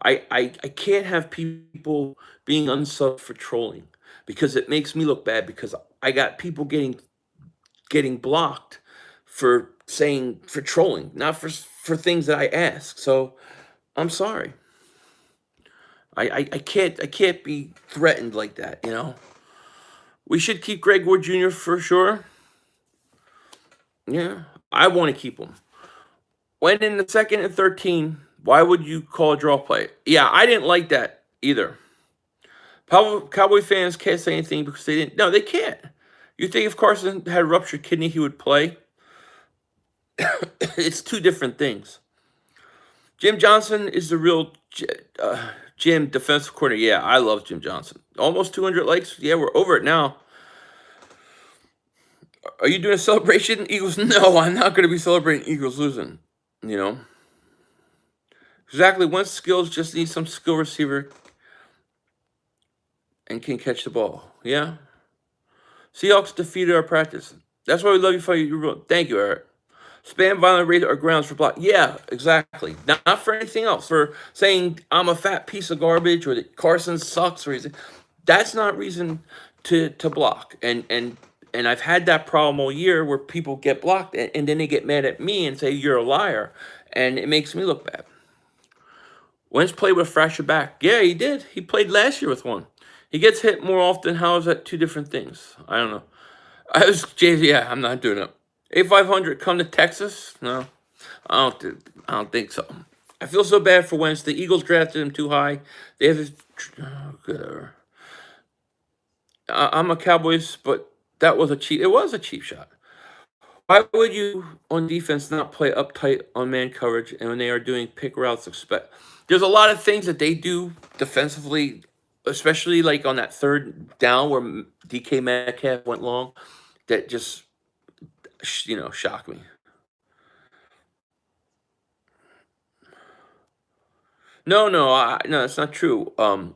I can't have people being unsubbed for trolling because it makes me look bad because I got people getting blocked for trolling, not for things that I ask. So I'm sorry. I can't be threatened like that, you know. We should keep Greg Ward Jr. for sure. Yeah, I want to keep him. When in the 2nd and 13, why would you call a draw play? Yeah, I didn't like that either. Cowboy fans can't say anything because they didn't. No, they can't. You think if Carson had a ruptured kidney, he would play? It's 2 different things. Jim Johnson is the real Jim defensive coordinator. Yeah, I love Jim Johnson. Almost 200 likes. Yeah, we're over it now. Are you doing a celebration, Eagles? No, I'm not going to be celebrating Eagles losing. You know? Exactly. Once skills just need some skill receiver and can catch the ball. Yeah. Seahawks defeated our practice. That's why we love you for you. Thank you, Eric. Spam, violent rate, or grounds for block. Yeah, exactly. Not for anything else. For saying I'm a fat piece of garbage or that Carson sucks or anything. That's not reason to block. And I've had that problem all year where people get blocked and then they get mad at me and say you're a liar. And it makes me look bad. Wentz played with a fractured back. Yeah, he did. He played last year with one. He gets hit more often. How is that 2 different things? I don't know. Yeah, I'm not doing it. A500 come to Texas? No, I don't think so. I feel so bad for Wentz. The Eagles drafted him too high. They have his. Whatever. I'm a Cowboys, but that was a cheap. It was a cheap shot. Why would you on defense not play uptight on man coverage and when they are doing pick routes? There's a lot of things that they do defensively, especially like on that 3rd down where DK Metcalf went long, that just shocked me. No, no, no, that's not true.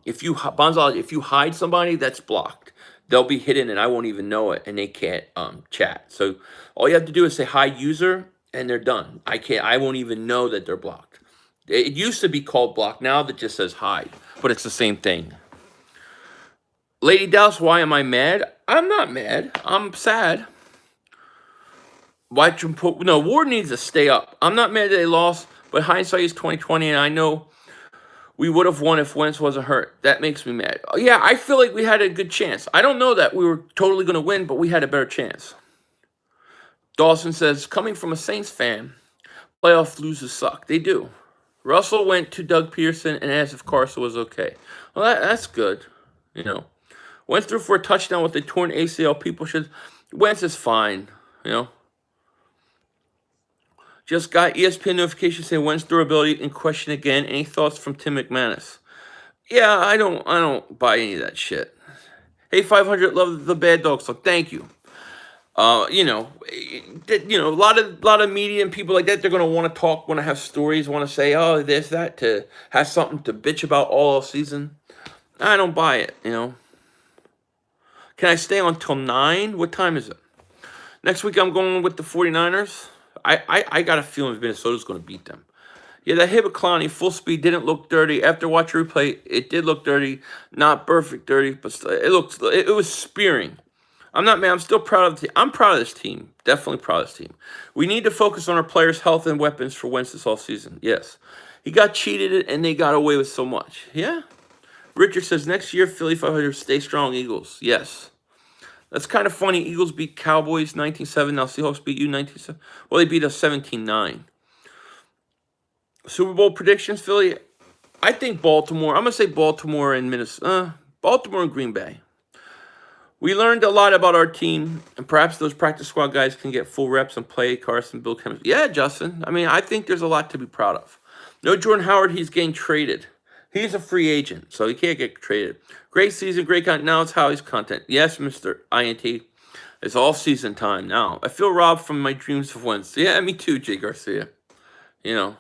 If you Bonzal, if you hide somebody, that's blocked. They'll be hidden, and I won't even know it, and they can't chat. So all you have to do is say hide user, and they're done. I won't even know that they're blocked. It used to be called block. Now that just says hide, but it's the same thing. Lady Dallas, why am I mad? I'm not mad. I'm sad. Why put no Ward needs to stay up. I'm not mad that they lost, but hindsight is 2020, and I know we would have won if Wentz wasn't hurt. That makes me mad. Yeah, I feel like we had a good chance. I don't know that we were totally going to win, but we had a better chance. Dawson says, coming from a Saints fan, playoff losers suck. They do. Russell went to Doug Peterson and asked if Carson was okay. Well, that's good. You know, went through for a touchdown with a torn ACL. People should. Wentz is fine. You know. Just got ESPN notification saying Wentz durability in question again. Any thoughts from Tim McManus? Yeah, I don't buy any of that shit. Hey, 500, love the bad dog, so thank you. A lot of media and people like that, they're gonna want to talk, want to have stories, want to say, oh, this, that, to have something to bitch about all season. I don't buy it. Can I stay on till 9? What time is it? Next week I'm going with the 49ers. I got a feeling Minnesota's going to beat them. Yeah, that hit with Clowney, full speed, didn't look dirty. After watching replay, it did look dirty. Not perfect dirty, but it was spearing. I'm not mad. I'm still proud of the team. I'm proud of this team. Definitely proud of this team. We need to focus on our players' health and weapons for Wentz this offseason. Yes. He got cheated and they got away with so much. Yeah. Richard says, next year, Philly 500, stay strong, Eagles. Yes. That's kind of funny. Eagles beat Cowboys 19-7. Now Seahawks beat you 19-7. Well, they beat us 17-9. Super Bowl predictions, Philly. I think Baltimore. I'm going to say Baltimore and Minnesota. Baltimore and Green Bay. We learned a lot about our team, and perhaps those practice squad guys can get full reps and play. Carson, Bill chemistry. Yeah, Justin. I mean, I think there's a lot to be proud of. No Jordan Howard. He's getting traded. He's a free agent, so he can't get traded. Great season, great content. Now it's Howie's content. Yes, Mr. INT. It's off-season time now. I feel robbed from my dreams of Wentz. Yeah, me too, Jay Garcia. Do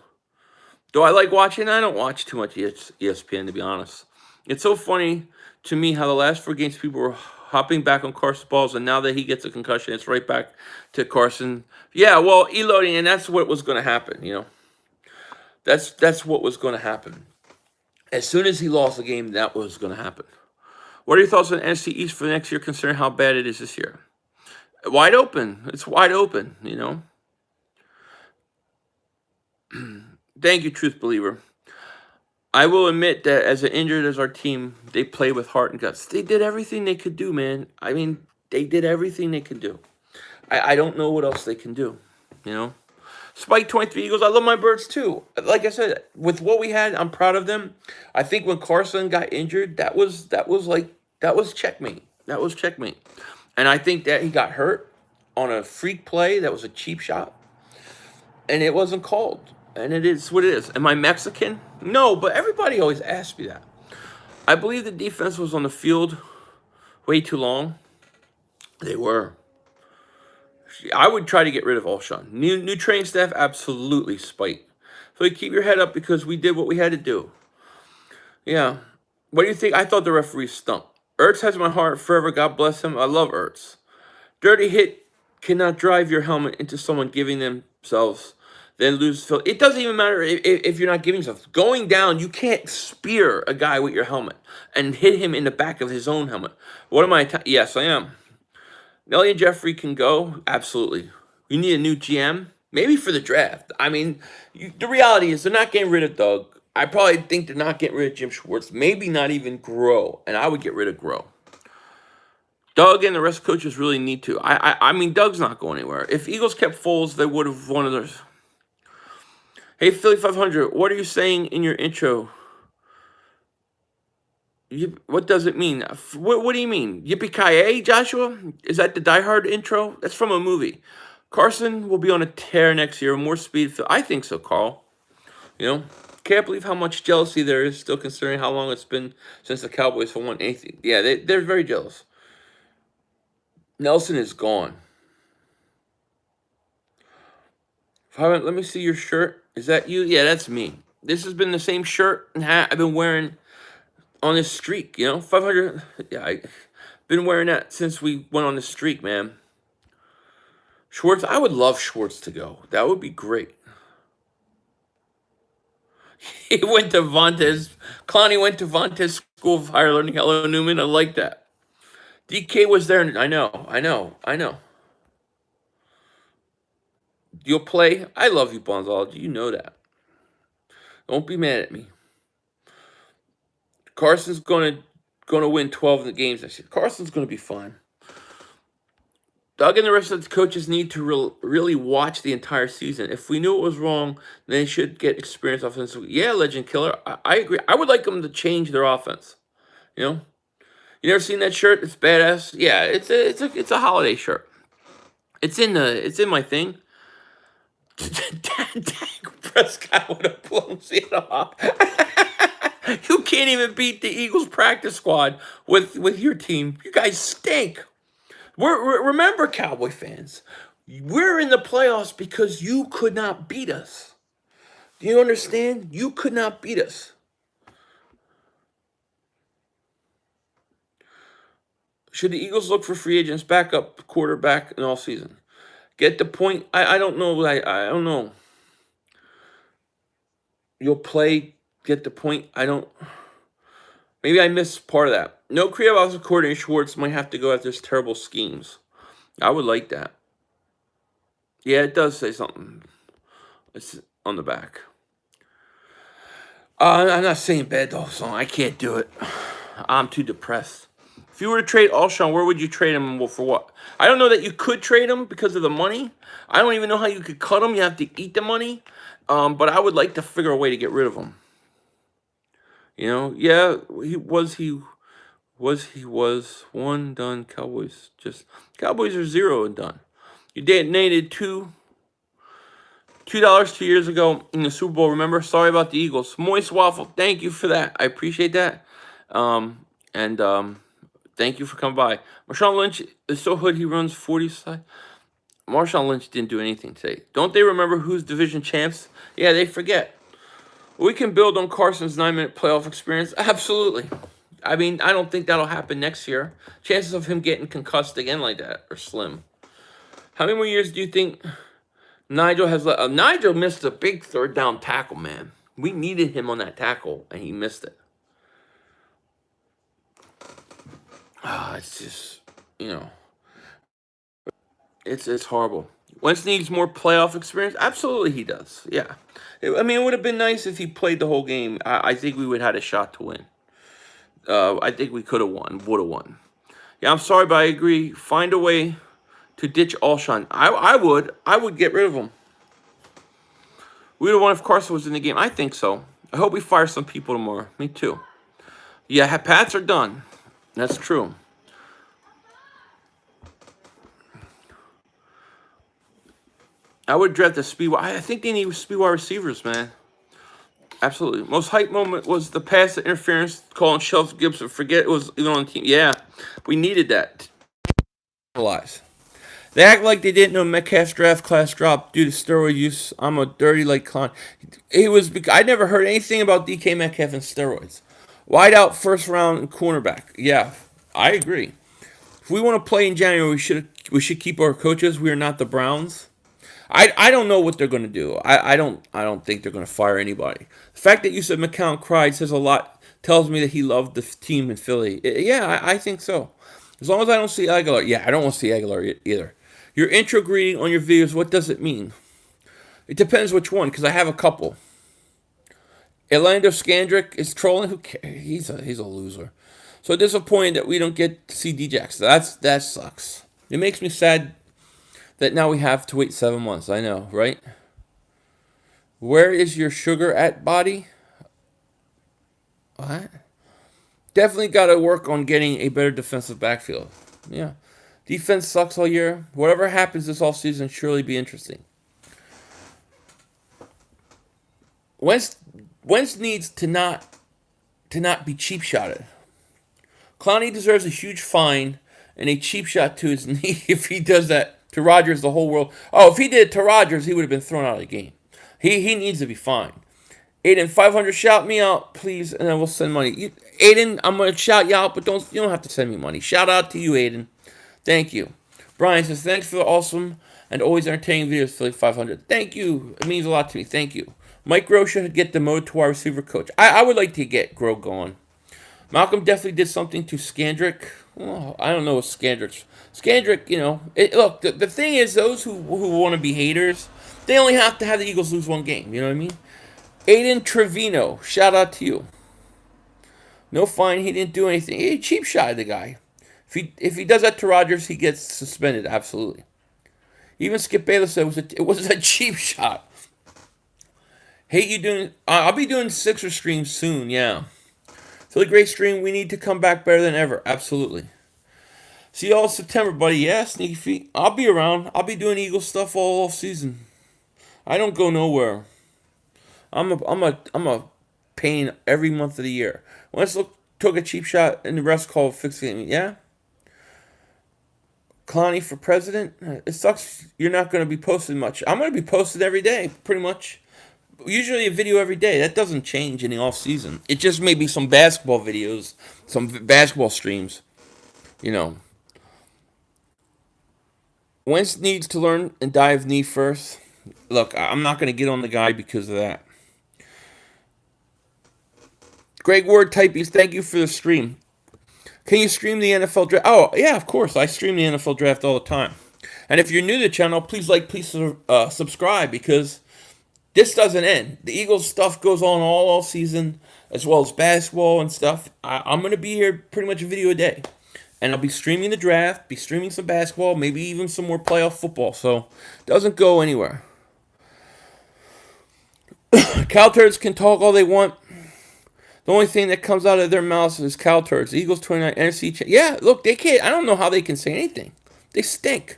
I like watching? I don't watch too much ESPN, to be honest. It's so funny to me how the last 4 games people were hopping back on Carson's balls, and now that he gets a concussion, it's right back to Carson. Yeah, well, e-loading, and that's what was going to happen, That's what was going to happen. As soon as he lost the game, that was going to happen. What are your thoughts on NFC East for next year, considering how bad it is this year? Wide open. It's wide open, Thank you, Truth Believer. I will admit that as injured as our team, they play with heart and guts. They did everything they could do, man. I mean, they did everything they could do. I don't know what else they can do, Spike 23 Eagles, I love my birds too. Like I said, with what we had, I'm proud of them. I think when Carson got injured, that was checkmate. That was checkmate. And I think that he got hurt on a freak play that was a cheap shot. And it wasn't called. And it is what it is. Am I Mexican? No, but everybody always asks me that. I believe the defense was on the field way too long. They were. I would try to get rid of Alshon. New training staff, absolutely, Spike. So you keep your head up because we did what we had to do. Yeah. What do you think? I thought the referee stunk. Ertz has my heart forever. God bless him. I love Ertz. Dirty hit cannot drive your helmet into someone giving themselves, then lose field. It doesn't even matter if you're not giving yourself. Going down, you can't spear a guy with your helmet and hit him in the back of his own helmet. What am I? Yes, I am. Nelly and Jeffrey can go. Absolutely. We need a new GM. Maybe for the draft. I mean, the reality is they're not getting rid of Doug. I probably think they're not getting rid of Jim Schwartz. Maybe not even Groh. And I would get rid of Groh. Doug and the rest of coaches really need to. I mean, Doug's not going anywhere. If Eagles kept Foles, they would have won others. Hey, Philly 500, what are you saying in your intro? What does it mean? What do you mean? Yippee-ki-yay, Joshua? Is that the Die Hard intro? That's from a movie. Carson will be on a tear next year. More speed. I think so, Carl. Can't believe how much jealousy there is, still considering how long it's been since the Cowboys have won anything. Yeah, they're very jealous. Nelson is gone. Let me see your shirt. Is that you? Yeah, that's me. This has been the same shirt and hat I've been wearing on this streak. 500. Yeah, I've been wearing that since we went on this streak, man. Schwartz, I would love Schwartz to go. That would be great. He went to Vontaze. Clowney went to Vontaze School of Higher Learning. Hello, Newman. I like that. DK was there. I know. You'll play. I love you, Bonzology. You know that. Don't be mad at me. Carson's gonna win 12 of the games next year. Carson's gonna be fine. Doug and the rest of the coaches need to really watch the entire season. If we knew it was wrong, then they should get experience offensively. Yeah, Legend Killer. I agree. I would like them to change their offense. You know, you never seen that shirt? It's badass. Yeah, it's a holiday shirt. It's in my thing. Dak Prescott would have blown it off. You can't even beat the Eagles practice squad with your team. You guys stink. Remember, Cowboy fans, we're in the playoffs because you could not beat us. Do you understand? You could not beat us. Should the Eagles look for free agents, backup quarterback in all season? Get the point? I don't know. I don't know. You'll play. Get the point? I don't. Maybe I missed part of that. No creative offensive coordinator. Schwartz might have to go after his terrible schemes. I would like that. Yeah, it does say something. It's on the back. I'm not saying bad though, so I can't do it. I'm too depressed. If you were to trade Alshon, where would you trade him for what? I don't know that you could trade him because of the money. I don't even know how you could cut him. You have to eat the money. But I would like to figure a way to get rid of him. Yeah, he was one done. Cowboys are 0 and done. You detonated $2 2 years ago in the Super Bowl. Remember? Sorry about the Eagles. Moist Waffle, thank you for that. I appreciate that. And thank you for coming by. Marshawn Lynch is so hood he runs 40 side. Marshawn Lynch didn't do anything today. Don't they remember who's division champs? Yeah, they forget. We can build on Carson's 9-minute playoff experience. Absolutely. I mean, I don't think that'll happen next year. Chances of him getting concussed again like that are slim. How many more years do you think Nigel has left? Nigel missed a big third down tackle, man. We needed him on that tackle, and he missed it. It's just, it's horrible. Wentz needs more playoff experience. Absolutely, he does. Yeah. It would have been nice if he played the whole game. I think we would have had a shot to win. I think we could have won, would have won. Yeah, I'm sorry, but I agree. Find a way to ditch Alshon. I would get rid of him. We would have won if Carson was in the game. I think so. I hope we fire some people tomorrow. Me too. Yeah, Pats are done. That's true. I would draft the speed. I think they need speed wide receivers, man. Absolutely. Most hype moment was the pass interference call on Shelf Gibson. Forget it was even on the team. Yeah, we needed that. Lies. They act like they didn't know Metcalf's draft class dropped due to steroid use. I'm a dirty like clown. I never heard anything about DK Metcalf and steroids. Wide out first round cornerback. Yeah, I agree. If we want to play in January, we should keep our coaches. We are not the Browns. I don't know what they're going to do. I don't think they're going to fire anybody. The fact that you said McCown cried says a lot. Tells me that he loved the team in Philly. Yeah, I think so. As long as I don't see Aguilar. Yeah, I don't want to see Aguilar either. Your intro greeting on your videos, what does it mean? It depends which one, because I have a couple. Orlando Scandrick is trolling. Who cares? He's a loser. So disappointed that we don't get to see D-Jax. That sucks. It makes me sad that now we have to wait 7 months. I know, right? Where is your sugar at, body? What? Definitely got to work on getting a better defensive backfield. Yeah. Defense sucks all year. Whatever happens this offseason surely be interesting. Wentz needs to not be cheap shotted. Clowney deserves a huge fine and a cheap shot to his knee if he does that to Rodgers, the whole world. Oh, if he did it to Rodgers, he would have been thrown out of the game. He needs to be fined. Aiden, 500, shout me out, please, and I will send money. Aiden, I'm going to shout you out, but you don't have to send me money. Shout out to you, Aiden. Thank you. Brian says, thanks for the awesome and always entertaining videos for like 500. Thank you. It means a lot to me. Thank you. Mike Groh should get demoted to our receiver coach. I would like to get Groh going. Malcolm definitely did something to Skandrick. Oh, I don't know what Skandrick, look, the thing is, those who want to be haters, they only have to have the Eagles lose one game. You know what I mean? Aiden Trevino, shout out to you. No fine, he didn't do anything. He cheap shot the guy. If he does that to Rodgers, he gets suspended, absolutely. Even Skip Bayless said it was a cheap shot. Hate you doing... I'll be doing Sixer streams soon, yeah. Philly great stream, we need to come back better than ever, absolutely. See y'all in September, buddy. Yeah, Sneaky Feet. I'll be around. I'll be doing Eagle stuff all season. I don't go nowhere. I'm a pain every month of the year. Once took a cheap shot and the rest called fixing me. Yeah? Clowney for president? It sucks you're not going to be posting much. I'm going to be posting every day, pretty much. Usually a video every day. That doesn't change in the off season. It just may be some basketball videos, some basketball streams. Wentz needs to learn and dive knee first. Look, I'm not going to get on the guy because of that. Greg Ward Typees, thank you for the stream. Can you stream the NFL draft? Oh, yeah, of course. I stream the NFL draft all the time. And if you're new to the channel, please subscribe because this doesn't end. The Eagles stuff goes on all season, as well as basketball and stuff. I'm going to be here pretty much a video a day. And I'll be streaming the draft, be streaming some basketball, maybe even some more playoff football. So, it doesn't go anywhere. Cow turds can talk all they want. The only thing that comes out of their mouths is cow turds. Eagles 29 NFC. Yeah, look, they can't. I don't know how they can say anything. They stink.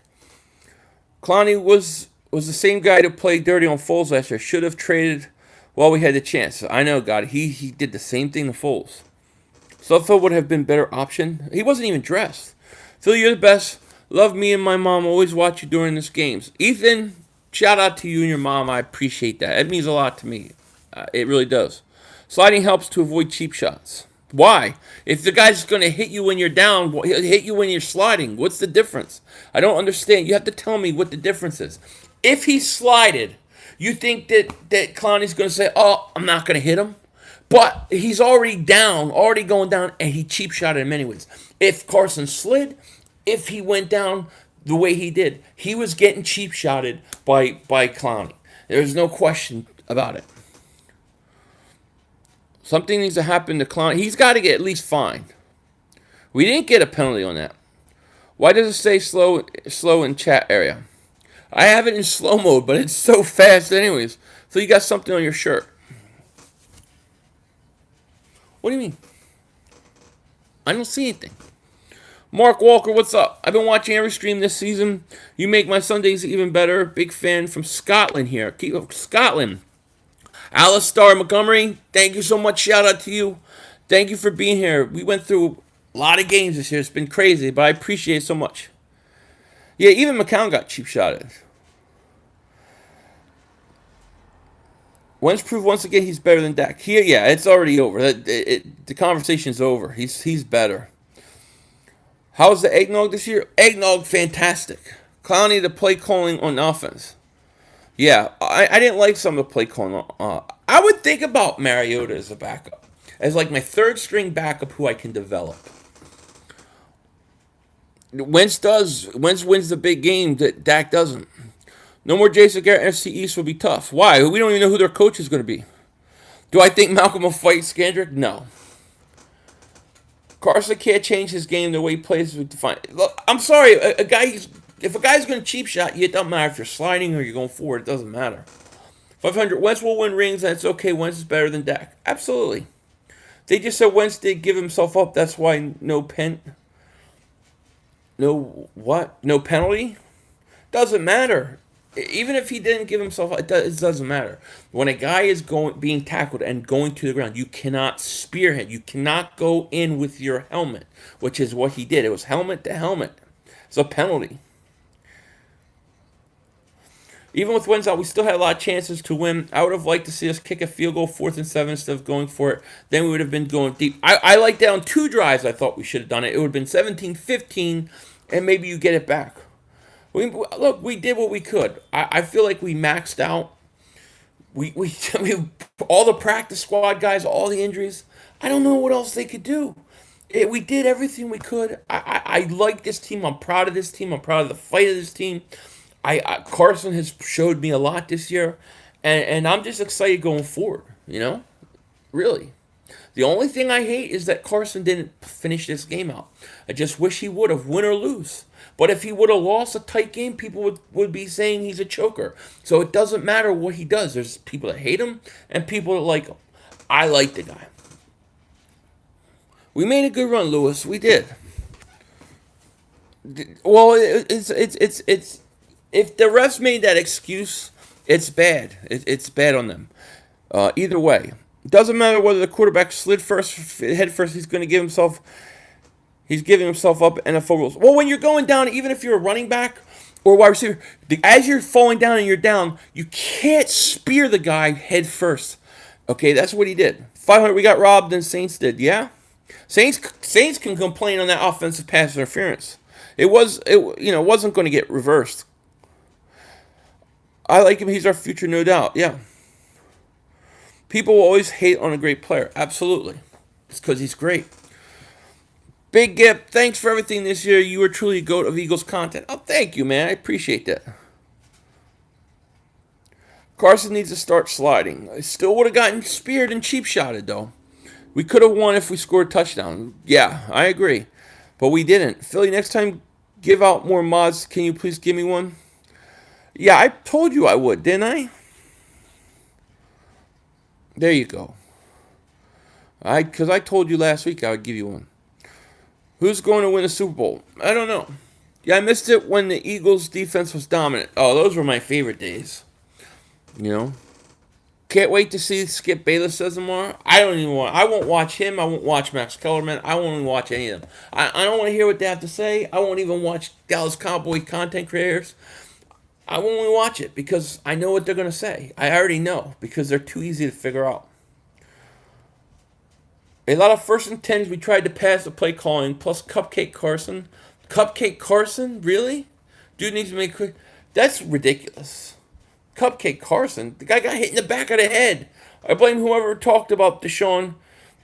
Clowney was the same guy that played dirty on Foles last year. Should have traded while we had the chance. I know, God. He did the same thing to Foles. Sudfeld would have been a better option. He wasn't even dressed. Phil, you're the best. Love me and my mom. Always watch you during this games. Ethan, shout out to you and your mom. I appreciate that. It means a lot to me. It really does. Sliding helps to avoid cheap shots. Why? If the guy's going to hit you when you're down, he'll hit you when you're sliding. What's the difference? I don't understand. You have to tell me what the difference is. If he slided, you think that Clowney's going to say, oh, I'm not going to hit him? But he's already going down, and he cheap shotted him anyways. If Carson slid, if he went down the way he did, he was getting cheap shotted by Clowney. There's no question about it. Something needs to happen to Clowney. He's got to get at least fined. We didn't get a penalty on that. Why does it say slow in chat area? I have it in slow mode, but it's so fast anyways. So you got something on your shirt. What do you mean? I don't see anything. Mark Walker, what's up? I've been watching every stream this season. You make my Sundays even better. Big fan from Scotland here. Keep up, Scotland. Alistair Montgomery, thank you so much. Shout out to you. Thank you for being here. We went through a lot of games this year. It's been crazy, but I appreciate it so much. Yeah, even McCown got cheap shotted. Wentz proved once again he's better than Dak. Yeah, it's already over. The conversation's over. He's better. How's the eggnog this year? Eggnog, fantastic. Clowney, the play calling on offense. Yeah, I didn't like some of the play calling. I would think about Mariota as a backup. As like my third string backup who I can develop. Wentz wins the big game that Dak doesn't. No more Jason Garrett. NFC East will be tough. Why? We don't even know who their coach is going to be. Do I think Malcolm will fight Skandrick? No. Carson can't change his game the way he plays with define. Look, I'm sorry. If a guy's going to cheap shot you, it doesn't matter if you're sliding or you're going forward. It doesn't matter. 500. Wentz will win rings, and it's okay. Wentz is better than Dak. Absolutely. They just said Wentz did give himself up. That's why no penalty? Doesn't matter. Even if he didn't give himself up, it doesn't matter. When a guy is being tackled and going to the ground, you cannot spearhead. You cannot go in with your helmet, which is what he did. It was helmet to helmet. It's a penalty. Even with Wentz out, we still had a lot of chances to win. I would have liked to see us kick a field goal 4th and 7 instead of going for it. Then we would have been going deep. I like down 2 drives. I thought we should have done it. It would have been 17-15, and maybe you get it back. Look, we did what we could. I feel like we maxed out. I mean, all the practice squad guys, all the injuries. I don't know what else they could do. We did everything we could. I like this team. I'm proud of this team. I'm proud of the fight of this team. Carson has showed me a lot this year, and I'm just excited going forward. Really. The only thing I hate is that Carson didn't finish this game out. I just wish he would have, win or lose. But if he would have lost a tight game, people would be saying he's a choker. So it doesn't matter what he does. There's people that hate him and people that like him. I like the guy. We made a good run, Lewis. We did. Well, it's if the refs made that excuse, it's bad. It's bad on them. Either way, it doesn't matter whether the quarterback slid head first. He's giving himself up NFL rules. Well, when you're going down, even if you're a running back or wide receiver, as you're falling down and you're down, you can't spear the guy head first. Okay, that's what he did. 500, we got robbed, and Saints did. Yeah, Saints can complain on that offensive pass interference. It wasn't going to get reversed. I like him. He's our future, no doubt. Yeah. People will always hate on a great player. Absolutely. It's because he's great. Big Gip, thanks for everything this year. You were truly a GOAT of Eagles content. Oh, thank you, man. I appreciate that. Carson needs to start sliding. I still would have gotten speared and cheap shotted, though. We could have won if we scored a touchdown. Yeah, I agree. But we didn't. Philly, next time, give out more mods. Can you please give me one? Yeah, I told you I would, didn't I? There you go. Because I told you last week I would give you one. Who's going to win the Super Bowl? I don't know. Yeah, I missed it when the Eagles' defense was dominant. Oh, those were my favorite days. Can't wait to see Skip Bayless says tomorrow. I won't watch him. I won't watch Max Kellerman. I won't even watch any of them. I don't want to hear what they have to say. I won't even watch Dallas Cowboy content creators. I won't even watch it because I know what they're going to say. I already know because they're too easy to figure out. A lot of 1st and 10s we tried to pass the play calling, plus Cupcake Carson. Cupcake Carson? Really? Dude needs to make quick. That's ridiculous. Cupcake Carson? The guy got hit in the back of the head. I blame whoever talked about Deshaun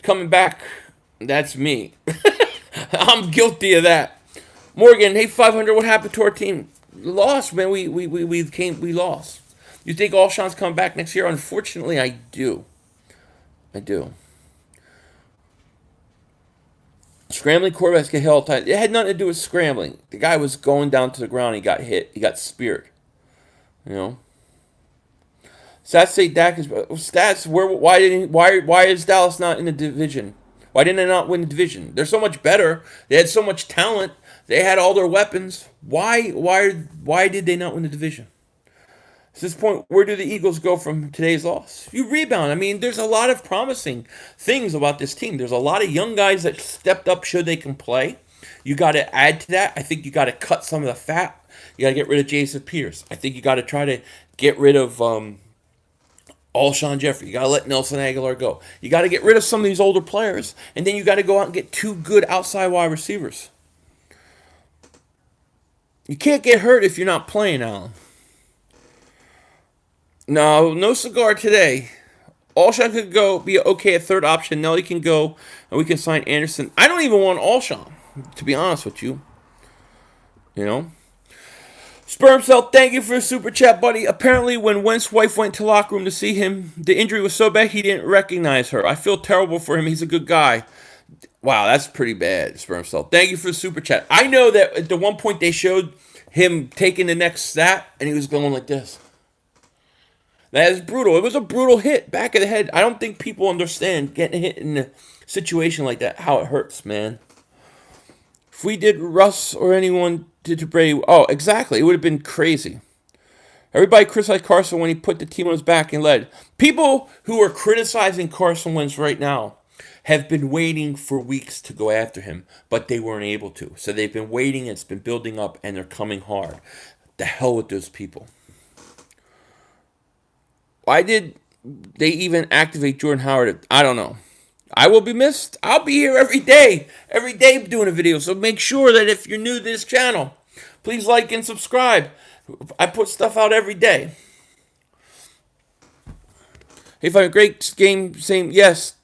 coming back. That's me. I'm guilty of that. Morgan, hey 500, what happened to our team? Lost, man. We lost. You think Alshon's coming back next year? Unfortunately, I do. Scrambling quarterbacks get hit all the time. It had nothing to do with scrambling. The guy was going down to the ground. He got hit. He got speared. Stats say Dak is stats. Why is Dallas not in the division? Why didn't they not win the division? They're so much better. They had so much talent. They had all their weapons. Why did they not win the division? At this point, where do the Eagles go from today's loss? You rebound. I mean, there's a lot of promising things about this team. There's a lot of young guys that stepped up should they can play. You got to add to that. I think you got to cut some of the fat. You got to get rid of Jason Pierce. I think you got to try to get rid of Alshon Jeffrey. You got to let Nelson Aguilar go. You got to get rid of some of these older players. And then you got to go out and get 2 good outside wide receivers. You can't get hurt if you're not playing, Alan. No cigar today. Alshon could be okay at 3rd option. Nelly can go, and we can sign Anderson. I don't even want Alshon, to be honest with you. Sperm Cell, thank you for the super chat, buddy. Apparently, when Wentz's wife went to the locker room to see him, the injury was so bad he didn't recognize her. I feel terrible for him. He's a good guy. Wow, that's pretty bad, Sperm Cell. Thank you for the super chat. I know that at the one point they showed him taking the next snap, and he was going like this. That is brutal. It was a brutal hit, back of the head. I don't think people understand getting hit in a situation like that, how it hurts, man. If we did Russ or anyone did to Brady, oh, exactly. It would have been crazy. Everybody criticized Carson when he put the team on his back and led. People who are criticizing Carson Wentz right now have been waiting for weeks to go after him, but they weren't able to. So they've been waiting, it's been building up, and they're coming hard. The hell with those people. Why did they even activate Jordan Howard? I don't know. I will be missed. I'll be here every day doing a video. So make sure that if you're new to this channel, please like and subscribe. I put stuff out every day. Hey, if I'm a great game, same, yes.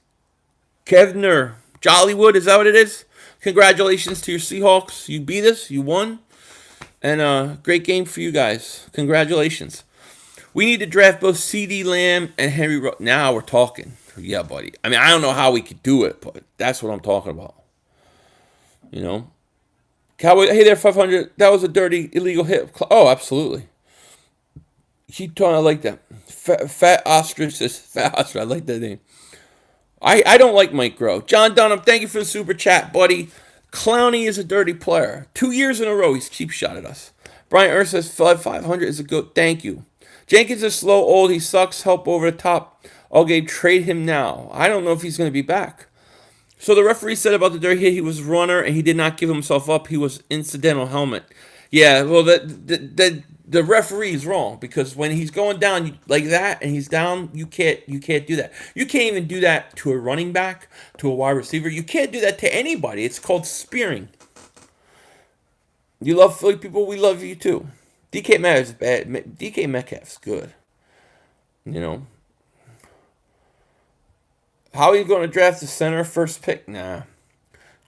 Kevner, Jollywood, is that what it is? Congratulations to your Seahawks. You beat us. You won. And great game for you guys. Congratulations. We need to draft both C.D. Lamb and Henry. Now we're talking. Yeah, buddy. I mean, I don't know how we could do it, but that's what I'm talking about. You know? Cowboy, hey there, 500. That was a dirty, illegal hit. Oh, absolutely. Keep talking. I like that. Fat ostrich. Fat ostrich. I like that name. I don't like Mike Groh. John Dunham, thank you for the super chat, buddy. Clowney is a dirty player. 2 years in a row, he's cheap shot at us. Brian Ernst says 500 is a good. Thank you. Jenkins is slow, old. He sucks. Help over the top. All game, trade him now. I don't know if he's going to be back. So the referee said about the dirty hit, he was a runner and he did not give himself up. He was incidental helmet. Yeah, well, the referee is wrong because when he's going down like that and he's down, you can't do that. You can't even do that to a running back, to a wide receiver. You can't do that to anybody. It's called spearing. You love Philly people, we love you too. DK Metcalf's bad. DK Metcalf's good. You know. How are you going to draft the center first pick? Nah.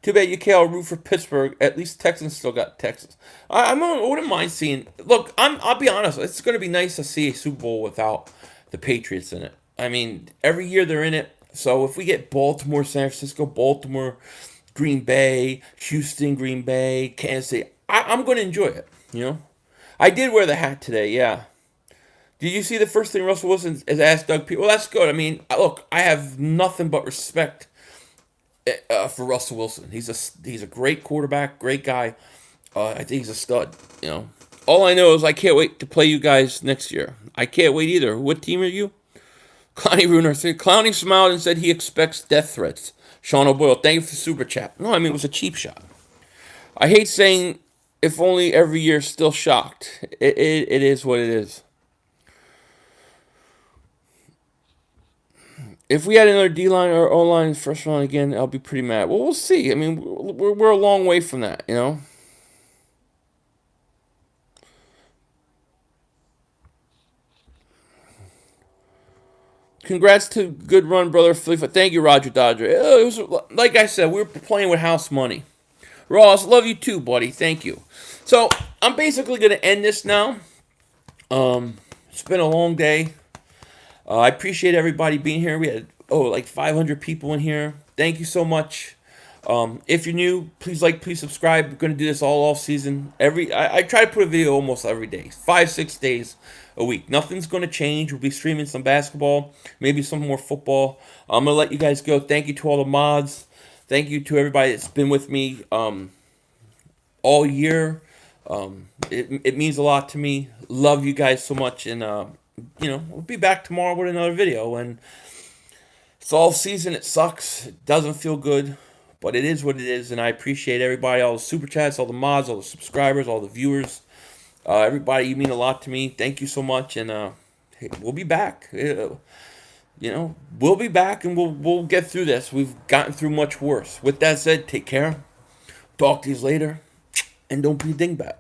Too bad you can't root for Pittsburgh. At least Texans still got Texas. I wouldn't mind seeing. Look, I'll be honest. It's going to be nice to see a Super Bowl without the Patriots in it. I mean, every year they're in it. So if we get Baltimore, San Francisco, Baltimore, Green Bay, Houston, Green Bay, Kansas City, I'm going to enjoy it. You know, I did wear the hat today. Yeah. Did you see the first thing Russell Wilson has asked Doug Peterson? Well, that's good. I mean, look, I have nothing but respect for Russell Wilson. He's a great quarterback, great guy. I think he's a stud. You know, all I know is I can't wait to play you guys next year. I can't wait either. What team are you? Clowney Runer said Clowney smiled and said he expects death threats. Sean O'Boyle, thank you for the super chat. No, I mean it was a cheap shot. I hate saying if only every year. Still shocked. It is what it is. If we had another D-line or O-line first round again, I'll be pretty mad. Well, we'll see. I mean, we're a long way from that, you know? Congrats to good run, brother. Thank you, Roger Dodger. It was, like I said, we were playing with house money. Ross, love you too, buddy. Thank you. So, I'm basically going to end this now. It's been a long day. I appreciate everybody being here. We had, like 500 people in here. Thank you so much. If you're new, please please subscribe. We're going to do this all off season. I try to put a video almost every day. 5-6 days a week. Nothing's going to change. We'll be streaming some basketball, maybe some more football. I'm going to let you guys go. Thank you to all the mods. Thank you to everybody that's been with me all year. It means a lot to me. Love you guys so much. And, we'll be back tomorrow with another video. And it's all season. It sucks. It doesn't feel good. But it is what it is. And I appreciate everybody, all the super chats, all the mods, all the subscribers, all the viewers. Everybody, you mean a lot to me. Thank you so much. And hey, we'll be back. We'll be back and we'll get through this. We've gotten through much worse. With that said, take care. Talk to you later. And don't be a dingbat.